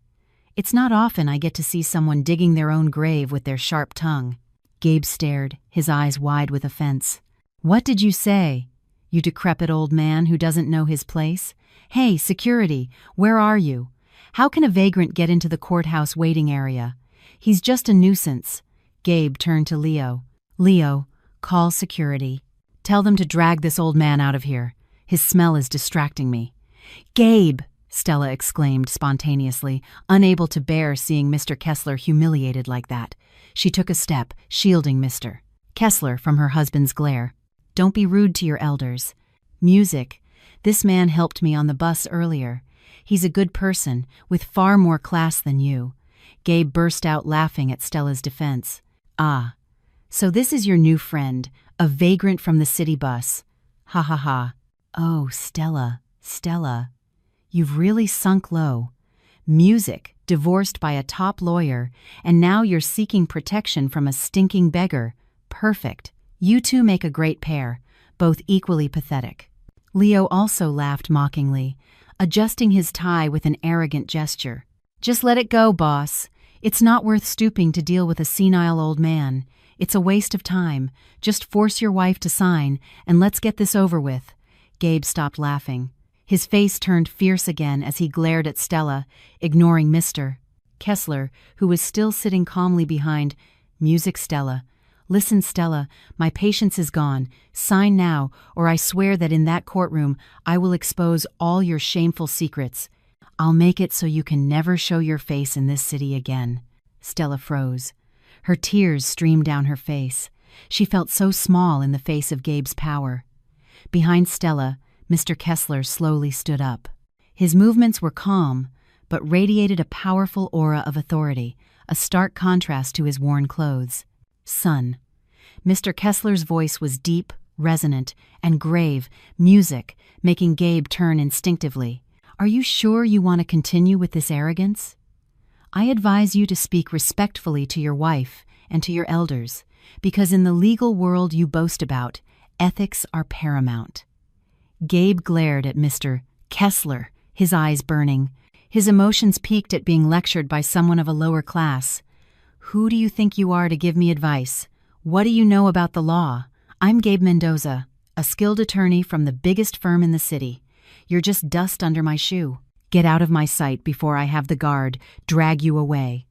It's not often I get to see someone digging their own grave with their sharp tongue." Gabe stared, his eyes wide with offense. "What did you say? You decrepit old man who doesn't know his place? Hey, security, where are you? How can a vagrant get into the courthouse waiting area? He's just a nuisance." Gabe turned to Leo. "Leo, call security. Tell them to drag this old man out of here. His smell is distracting me." "Gabe!" Stella exclaimed spontaneously, unable to bear seeing Mr. Kessler humiliated like that. She took a step, shielding Mr. Kessler from her husband's glare. "Don't be rude to your elders. Music. This man helped me on the bus earlier. He's a good person, with far more class than you." Gabe burst out laughing at Stella's defense. "Ah, so this is your new friend, a vagrant from the city bus. Ha ha ha. Oh, Stella, Stella. You've really sunk low. Music, divorced by a top lawyer, and now you're seeking protection from a stinking beggar. Perfect. You two make a great pair, both equally pathetic." Leo also laughed mockingly, adjusting his tie with an arrogant gesture. "Just let it go, boss. It's not worth stooping to deal with a senile old man. It's a waste of time. Just force your wife to sign, and let's get this over with." Gabe stopped laughing. His face turned fierce again as he glared at Stella, ignoring Mr. Kessler, who was still sitting calmly behind. "Music, Stella. Listen, Stella, my patience is gone. Sign now, or I swear that in that courtroom I will expose all your shameful secrets. I'll make it so you can never show your face in this city again." Stella froze. Her tears streamed down her face. She felt so small in the face of Gabe's power. Behind Stella, Mr. Kessler slowly stood up. His movements were calm, but radiated a powerful aura of authority, a stark contrast to his worn clothes. "Son." Mr. Kessler's voice was deep, resonant, and grave, music, making Gabe turn instinctively. "Are you sure you want to continue with this arrogance? I advise you to speak respectfully to your wife and to your elders, because in the legal world you boast about, ethics are paramount." Gabe glared at Mr. Kessler, his eyes burning. His emotions peaked at being lectured by someone of a lower class. "Who do you think you are to give me advice? What do you know about the law? I'm Gabe Mendoza, a skilled attorney from the biggest firm in the city. You're just dust under my shoe. Get out of my sight before I have the guard drag you away."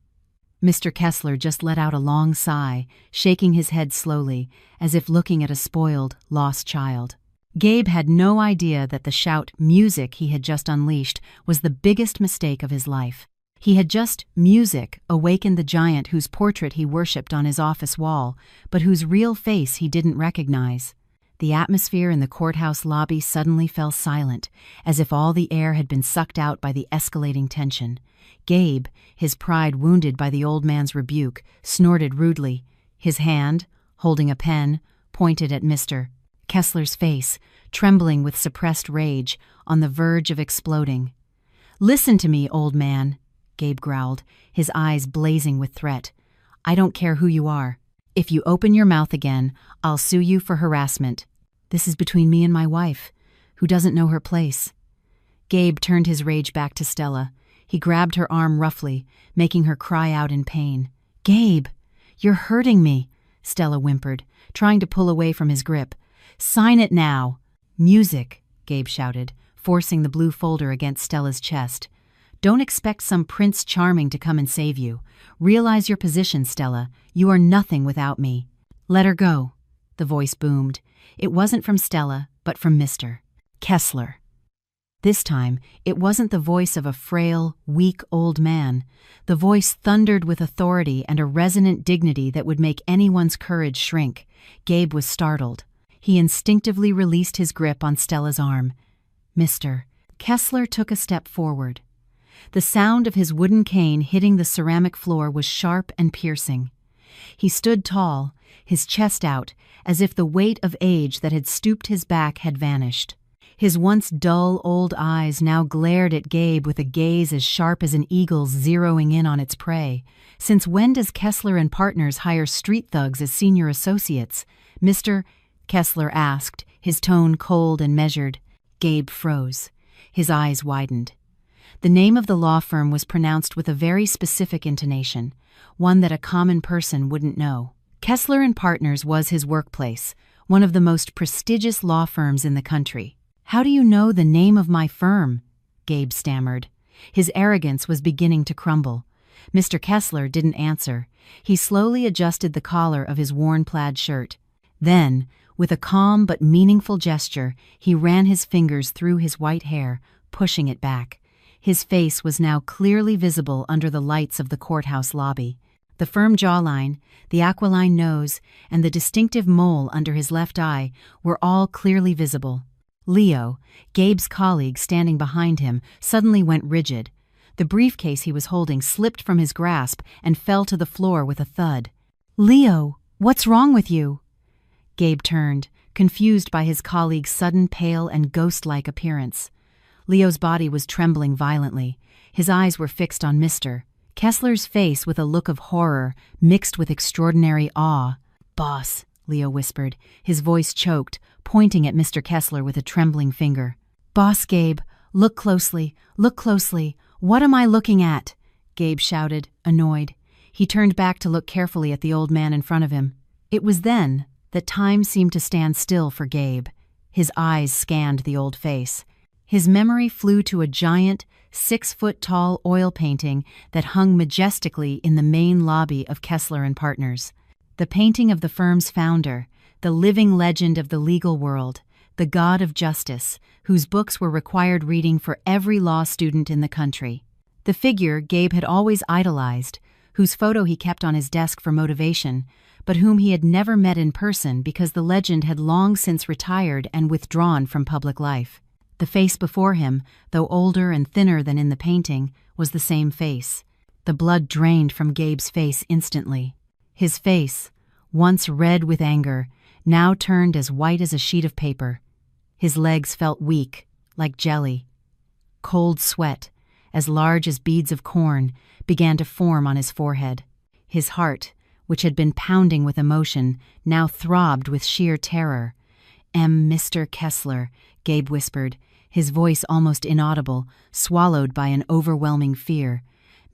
Mr. Kessler just let out a long sigh, shaking his head slowly, as if looking at a spoiled, lost child. Gabe had no idea that the shout "music" he had just unleashed was the biggest mistake of his life. He had just music awakened the giant whose portrait he worshipped on his office wall, but whose real face he didn't recognize. The atmosphere in the courthouse lobby suddenly fell silent, as if all the air had been sucked out by the escalating tension. Gabe, his pride wounded by the old man's rebuke, snorted rudely. His hand, holding a pen, pointed at Mr. Kessler's face, trembling with suppressed rage, on the verge of exploding. "Listen to me, old man," Gabe growled, his eyes blazing with threat. "I don't care who you are. If you open your mouth again, I'll sue you for harassment. This is between me and my wife, who doesn't know her place." Gabe turned his rage back to Stella. He grabbed her arm roughly, making her cry out in pain. "Gabe, you're hurting me," Stella whimpered, trying to pull away from his grip. "Sign it now." "Music," Gabe shouted, forcing the blue folder against Stella's chest. "Don't expect some Prince Charming to come and save you. Realize your position, Stella. You are nothing without me." "Let her go," the voice boomed. It wasn't from Stella, but from Mr. Kessler. This time, it wasn't the voice of a frail, weak old man. The voice thundered with authority and a resonant dignity that would make anyone's courage shrink. Gabe was startled. He instinctively released his grip on Stella's arm. Mr. Kessler took a step forward. The sound of his wooden cane hitting the ceramic floor was sharp and piercing. He stood tall, his chest out, as if the weight of age that had stooped his back had vanished. His once dull old eyes now glared at Gabe with a gaze as sharp as an eagle's zeroing in on its prey. "Since when does Kessler and Partners hire street thugs as senior associates?" Mr. Kessler asked, his tone cold and measured. Gabe froze. His eyes widened. The name of the law firm was pronounced with a very specific intonation, one that a common person wouldn't know. Kessler and Partners was his workplace, one of the most prestigious law firms in the country. "How do you know the name of my firm?" Gabe stammered. His arrogance was beginning to crumble. Mr. Kessler didn't answer. He slowly adjusted the collar of his worn plaid shirt. Then, with a calm but meaningful gesture, he ran his fingers through his white hair, pushing it back. His face was now clearly visible under the lights of the courthouse lobby. The firm jawline, the aquiline nose, and the distinctive mole under his left eye were all clearly visible. Leo, Gabe's colleague standing behind him, suddenly went rigid. The briefcase he was holding slipped from his grasp and fell to the floor with a thud. "Leo, what's wrong with you?" Gabe turned, confused by his colleague's sudden pale and ghost-like appearance. Leo's body was trembling violently. His eyes were fixed on Mr. Kessler's face with a look of horror mixed with extraordinary awe. "Boss," Leo whispered, his voice choked, pointing at Mr. Kessler with a trembling finger. "Boss Gabe, look closely, look closely. What am I looking at?" Gabe shouted, annoyed. He turned back to look carefully at the old man in front of him. It was then that time seemed to stand still for Gabe. His eyes scanned the old face. His memory flew to a giant, 6-foot-tall oil painting that hung majestically in the main lobby of Kessler and Partners. The painting of the firm's founder, the living legend of the legal world, the god of justice, whose books were required reading for every law student in the country. The figure Gabe had always idolized, whose photo he kept on his desk for motivation, but whom he had never met in person because the legend had long since retired and withdrawn from public life. The face before him, though older and thinner than in the painting, was the same face. The blood drained from Gabe's face instantly. His face, once red with anger, now turned as white as a sheet of paper. His legs felt weak, like jelly. Cold sweat, as large as beads of corn, began to form on his forehead. His heart, which had been pounding with emotion, now throbbed with sheer terror. "Mr. Kessler," Gabe whispered, his voice almost inaudible, swallowed by an overwhelming fear.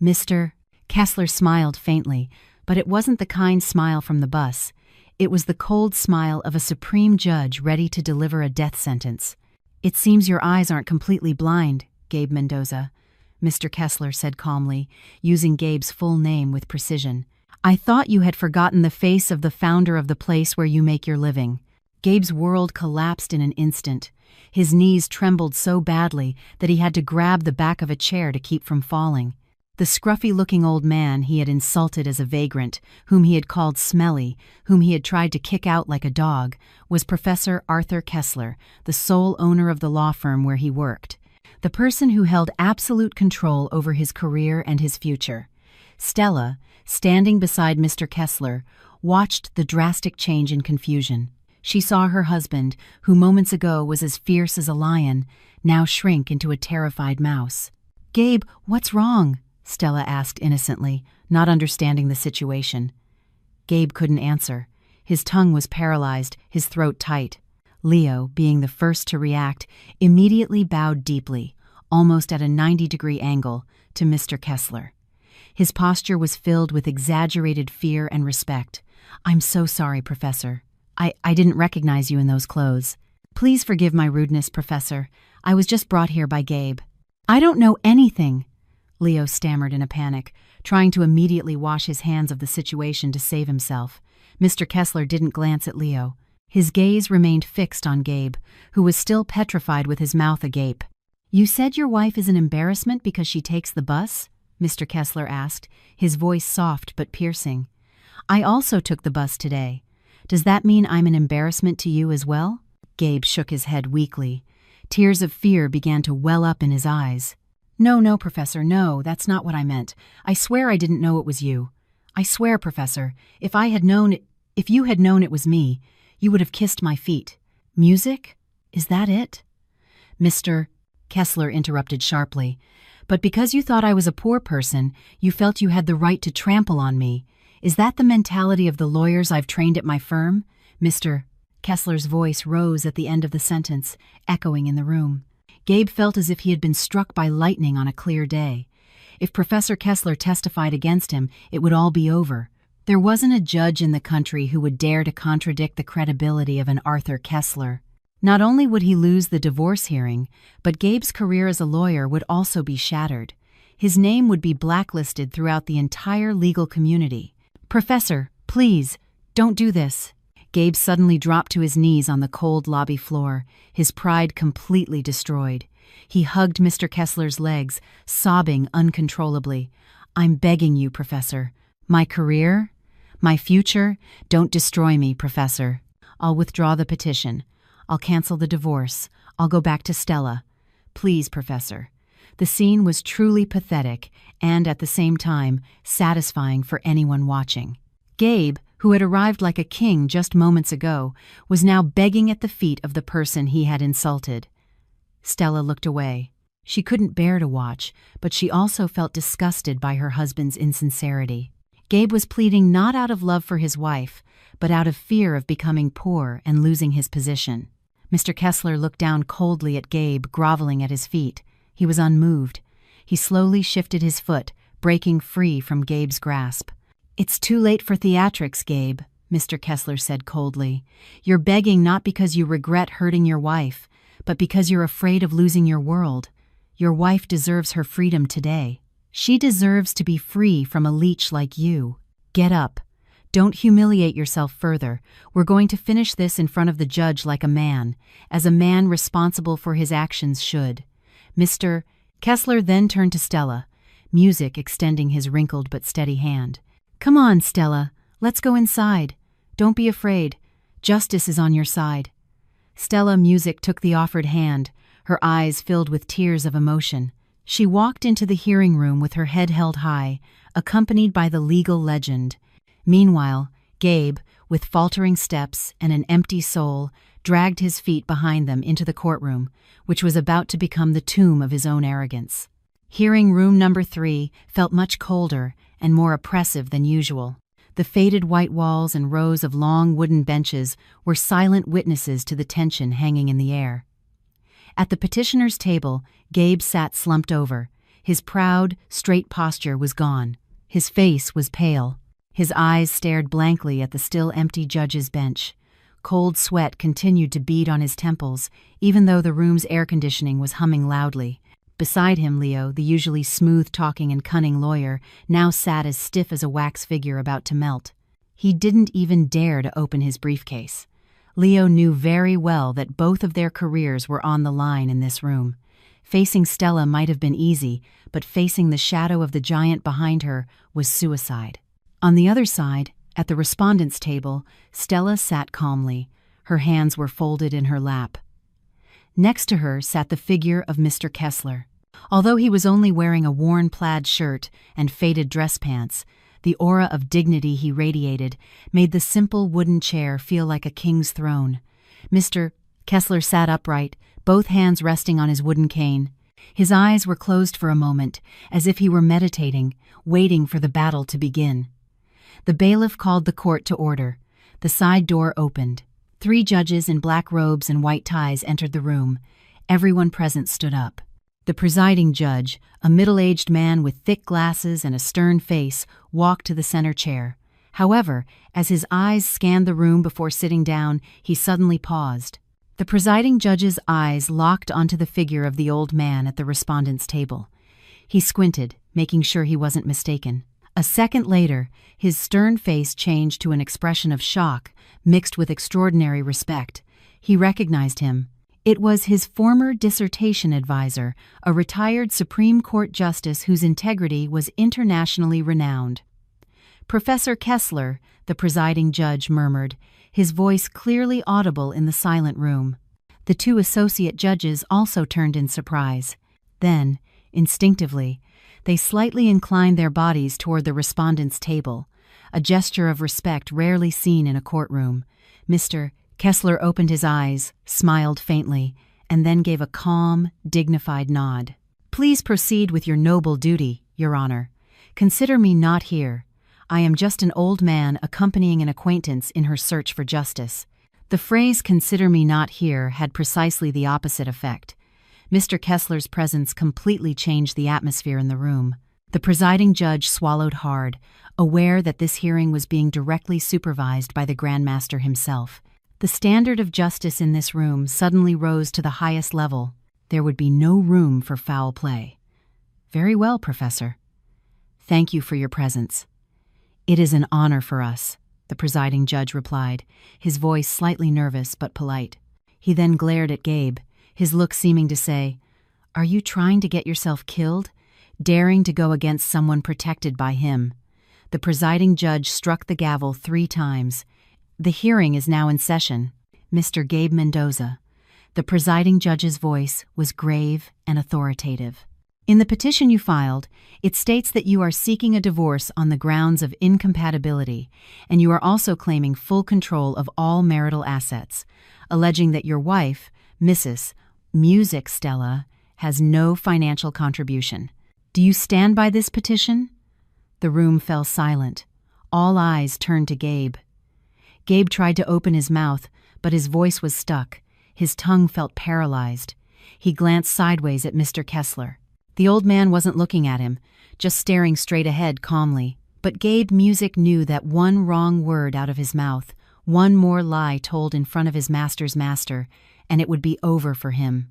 "Mr. Kessler smiled faintly, but it wasn't the kind smile from the bus. It was the cold smile of a supreme judge ready to deliver a death sentence. "It seems your eyes aren't completely blind, Gabe Mendoza," Mr. Kessler said calmly, using Gabe's full name with precision. "I thought you had forgotten the face of the founder of the place where you make your living." Gabe's world collapsed in an instant. His knees trembled so badly that he had to grab the back of a chair to keep from falling. The scruffy-looking old man he had insulted as a vagrant, whom he had called smelly, whom he had tried to kick out like a dog, was Professor Arthur Kessler, the sole owner of the law firm where he worked, the person who held absolute control over his career and his future. Stella, standing beside Mr. Kessler, watched the drastic change in confusion. She saw her husband, who moments ago was as fierce as a lion, now shrink into a terrified mouse. "Gabe, what's wrong?" Stella asked innocently, not understanding the situation. Gabe couldn't answer. His tongue was paralyzed, his throat tight. Leo, being the first to react, immediately bowed deeply, almost at a 90-degree angle, to Mr. Kessler. His posture was filled with exaggerated fear and respect. "I'm so sorry, Professor. I didn't recognize you in those clothes. Please forgive my rudeness, Professor. I was just brought here by Gabe." "I don't know anything," Leo stammered in a panic, trying to immediately wash his hands of the situation to save himself. Mr. Kessler didn't glance at Leo. His gaze remained fixed on Gabe, who was still petrified with his mouth agape. "You said your wife is an embarrassment because she takes the bus?" Mr. Kessler asked, his voice soft but piercing. "I also took the bus today. Does that mean I'm an embarrassment to you as well?" Gabe shook his head weakly. Tears of fear began to well up in his eyes. No, Professor, no, that's not what I meant. I swear I didn't know it was you. I swear, Professor, if you had known it was me, you would have kissed my feet." "Music? Is that it?" Mr. Kessler interrupted sharply. "But because you thought I was a poor person, you felt you had the right to trample on me. Is that the mentality of the lawyers I've trained at my firm?" Mr. Kessler's voice rose at the end of the sentence, echoing in the room. Gabe felt as if he had been struck by lightning on a clear day. If Professor Kessler testified against him, it would all be over. There wasn't a judge in the country who would dare to contradict the credibility of an Arthur Kessler. Not only would he lose the divorce hearing, but Gabe's career as a lawyer would also be shattered. His name would be blacklisted throughout the entire legal community. "Professor, please, don't do this." Gabe suddenly dropped to his knees on the cold lobby floor, his pride completely destroyed. He hugged Mr. Kessler's legs, sobbing uncontrollably. "I'm begging you, Professor. My career? My future? Don't destroy me, Professor. I'll withdraw the petition. I'll cancel the divorce. I'll go back to Stella. Please, Professor." The scene was truly pathetic and, at the same time, satisfying for anyone watching. Gabe, who had arrived like a king just moments ago, was now begging at the feet of the person he had insulted. Stella looked away. She couldn't bear to watch, but she also felt disgusted by her husband's insincerity. Gabe was pleading not out of love for his wife, but out of fear of becoming poor and losing his position. Mr. Kessler looked down coldly at Gabe, groveling at his feet. He was unmoved. He slowly shifted his foot, breaking free from Gabe's grasp. "It's too late for theatrics, Gabe," Mr. Kessler said coldly. "You're begging not because you regret hurting your wife, but because you're afraid of losing your world. Your wife deserves her freedom today. She deserves to be free from a leech like you. Get up. Don't humiliate yourself further. We're going to finish this in front of the judge like a man, as a man responsible for his actions should." Mr. Kessler then turned to Stella, Music extending his wrinkled but steady hand. "Come on, Stella. Let's go inside. Don't be afraid. Justice is on your side." Stella Music took the offered hand, her eyes filled with tears of emotion. She walked into the hearing room with her head held high, accompanied by the legal legend. Meanwhile, Gabe, with faltering steps and an empty soul, dragged his feet behind them into the courtroom, which was about to become the tomb of his own arrogance. Hearing room number 3 felt much colder and more oppressive than usual. The faded white walls and rows of long wooden benches were silent witnesses to the tension hanging in the air. At the petitioner's table, Gabe sat slumped over. His proud, straight posture was gone. His face was pale. His eyes stared blankly at the still empty judge's bench. Cold sweat continued to bead on his temples, even though the room's air conditioning was humming loudly. Beside him, Leo, the usually smooth-talking and cunning lawyer, now sat as stiff as a wax figure about to melt. He didn't even dare to open his briefcase. Leo knew very well that both of their careers were on the line in this room. Facing Stella might have been easy, but facing the shadow of the giant behind her was suicide. On the other side, at the respondents' table, Stella sat calmly. Her hands were folded in her lap. Next to her sat the figure of Mr. Kessler. Although he was only wearing a worn plaid shirt and faded dress pants, The aura of dignity he radiated made the simple wooden chair feel like a king's throne. Mr. Kessler sat upright, both hands resting on his wooden cane. His eyes were closed for a moment, as if he were meditating, waiting for the battle to begin. The bailiff called the court to order. The side door opened. 3 judges in black robes and white ties entered the room. Everyone present stood up. The presiding judge, a middle-aged man with thick glasses and a stern face, walked to the center chair. However, as his eyes scanned the room before sitting down, he suddenly paused. The presiding judge's eyes locked onto the figure of the old man at the respondents' table. He squinted, making sure he wasn't mistaken. A second later, his stern face changed to an expression of shock, mixed with extraordinary respect. He recognized him. It was his former dissertation advisor, a retired Supreme Court justice whose integrity was internationally renowned. "Professor Kessler," the presiding judge murmured, his voice clearly audible in the silent room. The 2 associate judges also turned in surprise. Then, instinctively, they slightly inclined their bodies toward the respondent's table, a gesture of respect rarely seen in a courtroom. Mr. Kessler opened his eyes, smiled faintly, and then gave a calm, dignified nod. "Please proceed with your noble duty, Your Honor. Consider me not here. I am just an old man accompanying an acquaintance in her search for justice." The phrase "consider me not here" had precisely the opposite effect. Mr. Kessler's presence completely changed the atmosphere in the room. The presiding judge swallowed hard, aware that this hearing was being directly supervised by the Grand Master himself. The standard of justice in this room suddenly rose to the highest level. There would be no room for foul play. "Very well, Professor. Thank you for your presence." "It is an honor for us," the presiding judge replied, his voice slightly nervous but polite. He then glared at Gabe, his look seeming to say, "Are you trying to get yourself killed? Daring to go against someone protected by him?" The presiding judge struck the gavel 3 times. "The hearing is now in session. Mr. Gabe Mendoza." The presiding judge's voice was grave and authoritative. "In the petition you filed, it states that you are seeking a divorce on the grounds of incompatibility, and you are also claiming full control of all marital assets, alleging that your wife, Mrs. Music Stella, has no financial contribution. Do you stand by this petition?" The room fell silent. All eyes turned to Gabe. Gabe tried to open his mouth, but his voice was stuck. His tongue felt paralyzed. He glanced sideways at Mr. Kessler. The old man wasn't looking at him, just staring straight ahead calmly. But Gabe Music knew that one wrong word out of his mouth, one more lie told in front of his master's master, and it would be over for him.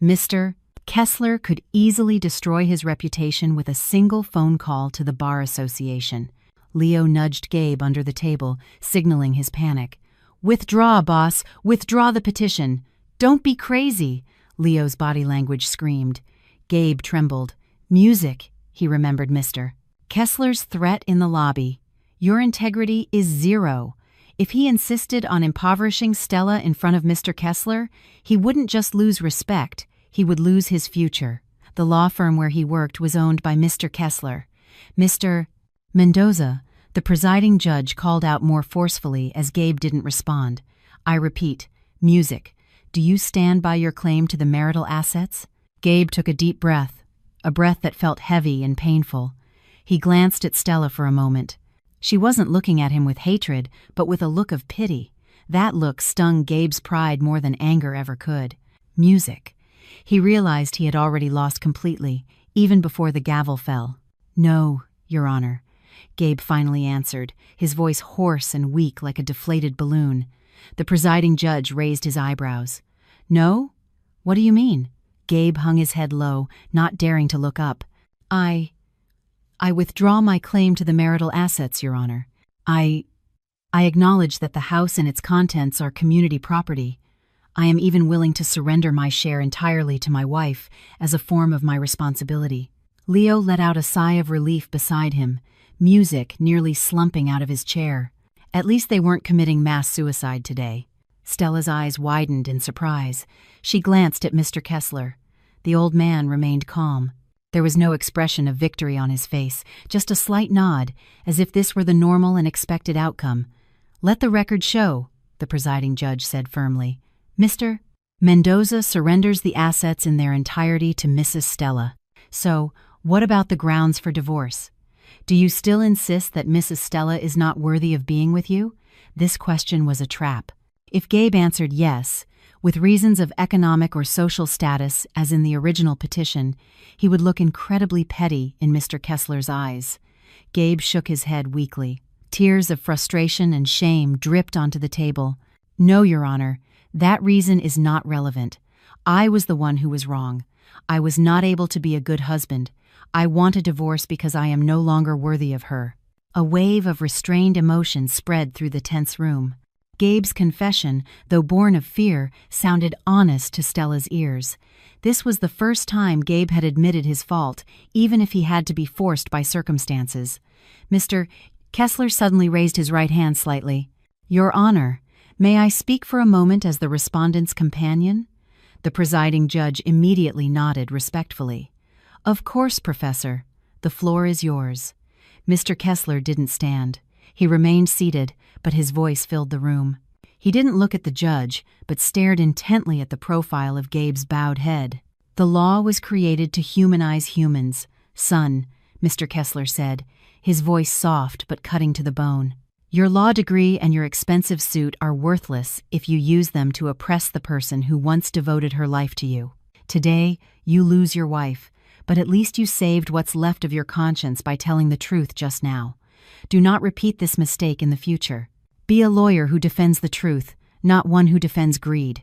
Mr. Kessler could easily destroy his reputation with a single phone call to the Bar Association. Leo nudged Gabe under the table, signaling his panic. "Withdraw, boss! Withdraw the petition! Don't be crazy!" Leo's body language screamed. Gabe trembled. "Music," he remembered Mr. Kessler's threat in the lobby. "Your integrity is 0. If he insisted on impoverishing Stella in front of Mr. Kessler, he wouldn't just lose respect, he would lose his future." The law firm where he worked was owned by Mr. Kessler. "Mr. Mendoza," the presiding judge called out more forcefully as Gabe didn't respond. "I repeat, Music, do you stand by your claim to the marital assets?" Gabe took a deep breath, a breath that felt heavy and painful. He glanced at Stella for a moment. She wasn't looking at him with hatred, but with a look of pity. That look stung Gabe's pride more than anger ever could. Music. He realized he had already lost completely, even before the gavel fell. "No, Your Honor," Gabe finally answered, his voice hoarse and weak like a deflated balloon. The presiding judge raised his eyebrows. "No? What do you mean?" Gabe hung his head low, not daring to look up. I withdraw my claim to the marital assets, Your Honor. I acknowledge that the house and its contents are community property. I am even willing to surrender my share entirely to my wife as a form of my responsibility." Leo let out a sigh of relief beside him, Music nearly slumping out of his chair. At least they weren't committing mass suicide today. Stella's eyes widened in surprise. She glanced at Mr. Kessler. The old man remained calm. There was no expression of victory on his face, just a slight nod, as if this were the normal and expected outcome. "Let the record show," the presiding judge said firmly. "Mr. Mendoza surrenders the assets in their entirety to Mrs. Stella. So, what about the grounds for divorce? Do you still insist that Mrs. Stella is not worthy of being with you?" This question was a trap. If Gabe answered yes, with reasons of economic or social status as in the original petition, he would look incredibly petty in Mr. Kessler's eyes. Gabe shook his head weakly. Tears of frustration and shame dripped onto the table. "No, Your Honor, that reason is not relevant. I was the one who was wrong. I was not able to be a good husband. I want a divorce because I am no longer worthy of her." A wave of restrained emotion spread through the tense room. Gabe's confession, though born of fear, sounded honest to Stella's ears. This was the first time Gabe had admitted his fault, even if he had to be forced by circumstances. Mr. Kessler suddenly raised his right hand slightly. "Your Honor, may I speak for a moment as the respondent's companion?" The presiding judge immediately nodded respectfully. "Of course, Professor. The floor is yours." Mr. Kessler didn't stand. He remained seated, but his voice filled the room. He didn't look at the judge, but stared intently at the profile of Gabe's bowed head. "The law was created to humanize humans, son," Mr. Kessler said, his voice soft but cutting to the bone. "Your law degree and your expensive suit are worthless if you use them to oppress the person who once devoted her life to you. Today, you lose your wife, but at least you saved what's left of your conscience by telling the truth just now. Do not repeat this mistake in the future. Be a lawyer who defends the truth, not one who defends greed."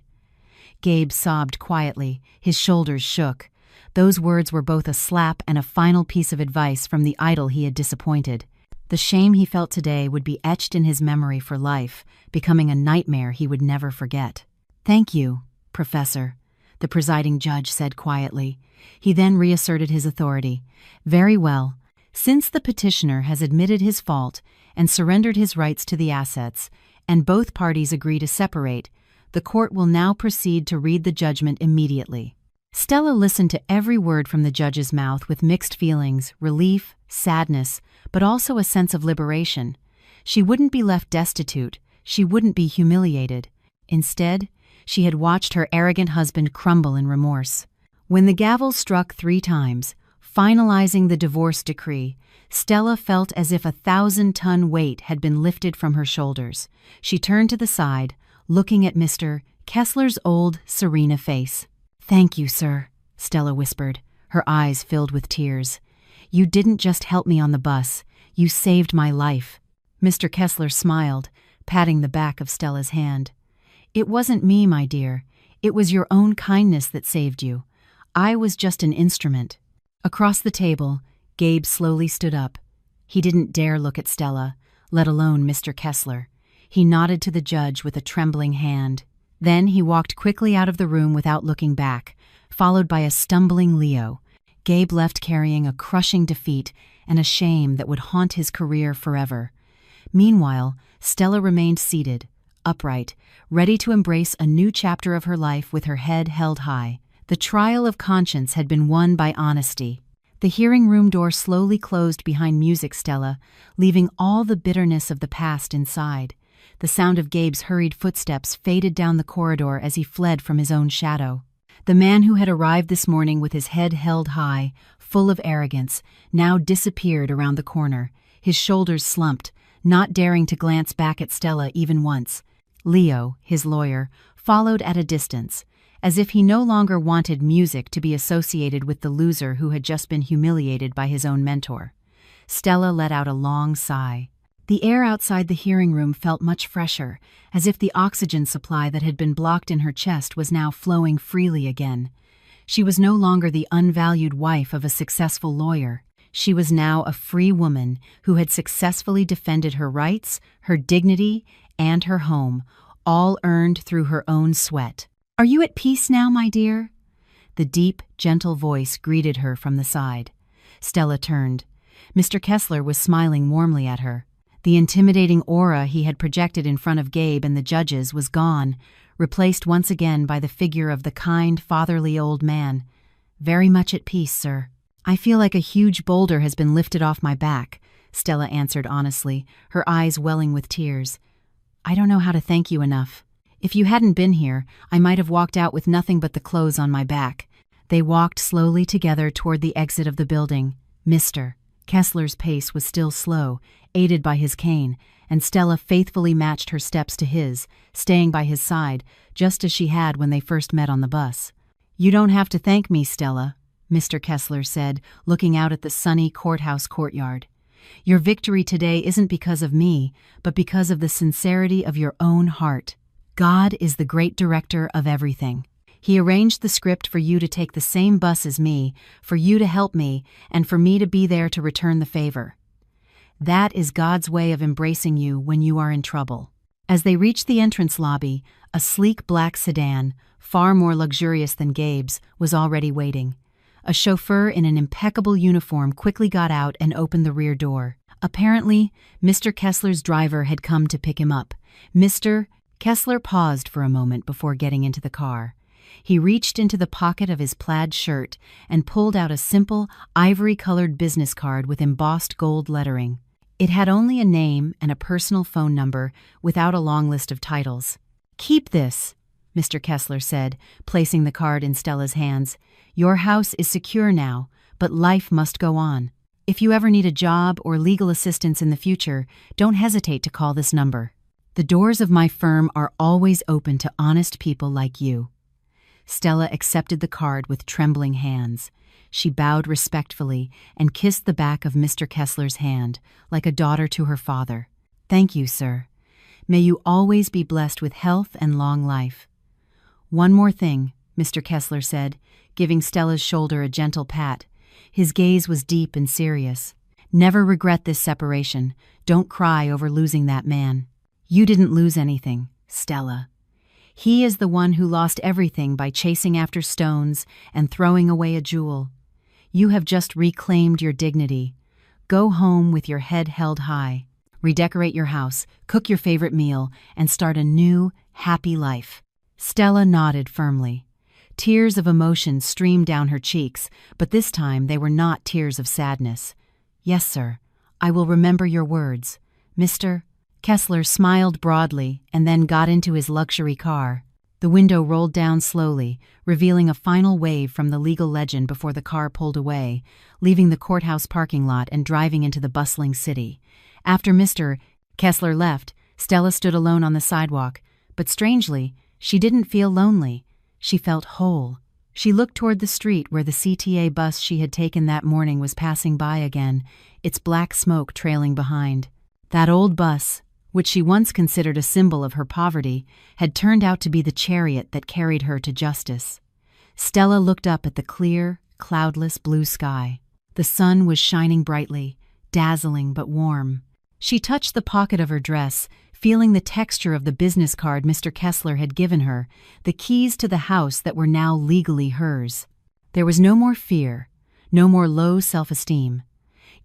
Gabe sobbed quietly, his shoulders shook. Those words were both a slap and a final piece of advice from the idol he had disappointed. The shame he felt today would be etched in his memory for life, becoming a nightmare he would never forget. "Thank you, Professor," the presiding judge said quietly. He then reasserted his authority. "Very well. Since the petitioner has admitted his fault and surrendered his rights to the assets, and both parties agree to separate, the court will now proceed to read the judgment immediately." Stella listened to every word from the judge's mouth with mixed feelings, relief, sadness, but also a sense of liberation. She wouldn't be left destitute, she wouldn't be humiliated. Instead, she had watched her arrogant husband crumble in remorse. When the gavel struck 3 times, finalizing the divorce decree, Stella felt as if a 1,000-ton weight had been lifted from her shoulders. She turned to the side, looking at Mr. Kessler's old, serene face. "Thank you, sir," Stella whispered, her eyes filled with tears. "You didn't just help me on the bus, you saved my life." Mr. Kessler smiled, patting the back of Stella's hand. "It wasn't me, my dear. It was your own kindness that saved you. I was just an instrument." Across the table, Gabe slowly stood up. He didn't dare look at Stella, let alone Mr. Kessler. He nodded to the judge with a trembling hand. Then he walked quickly out of the room without looking back, followed by a stumbling Leo. Gabe left carrying a crushing defeat and a shame that would haunt his career forever. Meanwhile, Stella remained seated, upright, ready to embrace a new chapter of her life with her head held high. The trial of conscience had been won by honesty. The hearing room door slowly closed behind Music Stella, leaving all the bitterness of the past inside. The sound of Gabe's hurried footsteps faded down the corridor as he fled from his own shadow. The man who had arrived this morning with his head held high, full of arrogance, now disappeared around the corner, his shoulders slumped, not daring to glance back at Stella even once. Leo, his lawyer, followed at a distance, as if he no longer wanted Music to be associated with the loser who had just been humiliated by his own mentor. Stella let out a long sigh. The air outside the hearing room felt much fresher, as if the oxygen supply that had been blocked in her chest was now flowing freely again. She was no longer the unvalued wife of a successful lawyer. She was now a free woman who had successfully defended her rights, her dignity, and her home, all earned through her own sweat. "Are you at peace now, my dear?" The deep, gentle voice greeted her from the side. Stella turned. Mr. Kessler was smiling warmly at her. The intimidating aura he had projected in front of Gabe and the judges was gone, replaced once again by the figure of the kind, fatherly old man. "Very much at peace, sir." I feel like a huge boulder has been lifted off my back, Stella answered honestly, her eyes welling with tears. I don't know how to thank you enough. If you hadn't been here, I might have walked out with nothing but the clothes on my back. They walked slowly together toward the exit of the building. Mr. Kessler's pace was still slow, aided by his cane, and Stella faithfully matched her steps to his, staying by his side, just as she had when they first met on the bus. You don't have to thank me, Stella, Mr. Kessler said, looking out at the sunny courthouse courtyard. Your victory today isn't because of me, but because of the sincerity of your own heart. God is the great director of everything. He arranged the script for you to take the same bus as me, for you to help me, and for me to be there to return the favor. That is God's way of embracing you when you are in trouble. As they reached the entrance lobby, a sleek black sedan, far more luxurious than Gabe's, was already waiting. A chauffeur in an impeccable uniform quickly got out and opened the rear door. Apparently, Mr. Kessler's driver had come to pick him up. Mr. Kessler paused for a moment before getting into the car. He reached into the pocket of his plaid shirt and pulled out a simple, ivory-colored business card with embossed gold lettering. It had only a name and a personal phone number, without a long list of titles. "Keep this," Mr. Kessler said, placing the card in Stella's hands. "Your house is secure now, but life must go on. If you ever need a job or legal assistance in the future, don't hesitate to call this number. The doors of my firm are always open to honest people like you." Stella accepted the card with trembling hands. She bowed respectfully and kissed the back of Mr. Kessler's hand, like a daughter to her father. "Thank you, sir. May you always be blessed with health and long life." "One more thing," Mr. Kessler said, giving Stella's shoulder a gentle pat. His gaze was deep and serious. "Never regret this separation. Don't cry over losing that man. You didn't lose anything, Stella. He is the one who lost everything by chasing after stones and throwing away a jewel. You have just reclaimed your dignity. Go home with your head held high. Redecorate your house, cook your favorite meal, and start a new, happy life." Stella nodded firmly. Tears of emotion streamed down her cheeks, but this time they were not tears of sadness. "Yes, sir. I will remember your words. Mr. Kessler smiled broadly and then got into his luxury car. The window rolled down slowly, revealing a final wave from the legal legend before the car pulled away, leaving the courthouse parking lot and driving into the bustling city. After Mr. Kessler left, Stella stood alone on the sidewalk, but strangely, she didn't feel lonely. She felt whole. She looked toward the street where the CTA bus she had taken that morning was passing by again, its black smoke trailing behind. That old bus, which she once considered a symbol of her poverty, had turned out to be the chariot that carried her to justice. Stella looked up at the clear, cloudless blue sky. The sun was shining brightly, dazzling but warm. She touched the pocket of her dress, feeling the texture of the business card Mr. Kessler had given her, the keys to the house that were now legally hers. There was no more fear, no more low self-esteem.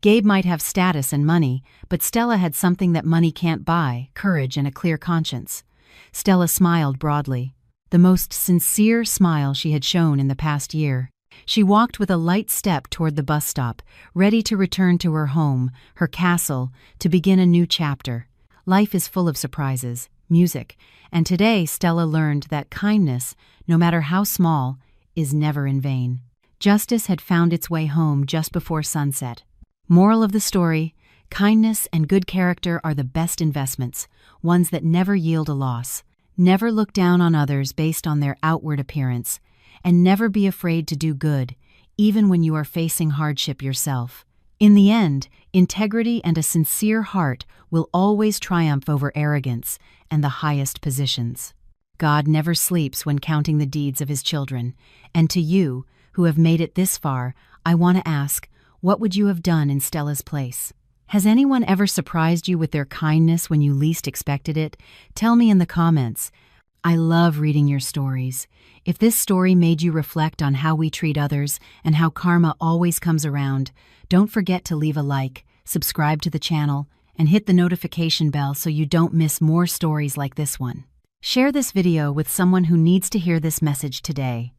Gabe might have status and money, but Stella had something that money can't buy, courage and a clear conscience. Stella smiled broadly, the most sincere smile she had shown in the past year. She walked with a light step toward the bus stop, ready to return to her home, her castle, to begin a new chapter. Life is full of surprises, music, and today Stella learned that kindness, no matter how small, is never in vain. Justice had found its way home just before sunset. Moral of the story: kindness and good character are the best investments, ones that never yield a loss. Never look down on others based on their outward appearance, and never be afraid to do good, even when you are facing hardship yourself. In the end, integrity and a sincere heart will always triumph over arrogance and the highest positions. God never sleeps when counting the deeds of his children, and to you, who have made it this far, I want to ask, what would you have done in Stella's place? Has anyone ever surprised you with their kindness when you least expected it? Tell me in the comments. I love reading your stories. If this story made you reflect on how we treat others and how karma always comes around, don't forget to leave a like, subscribe to the channel, and hit the notification bell so you don't miss more stories like this one. Share this video with someone who needs to hear this message today.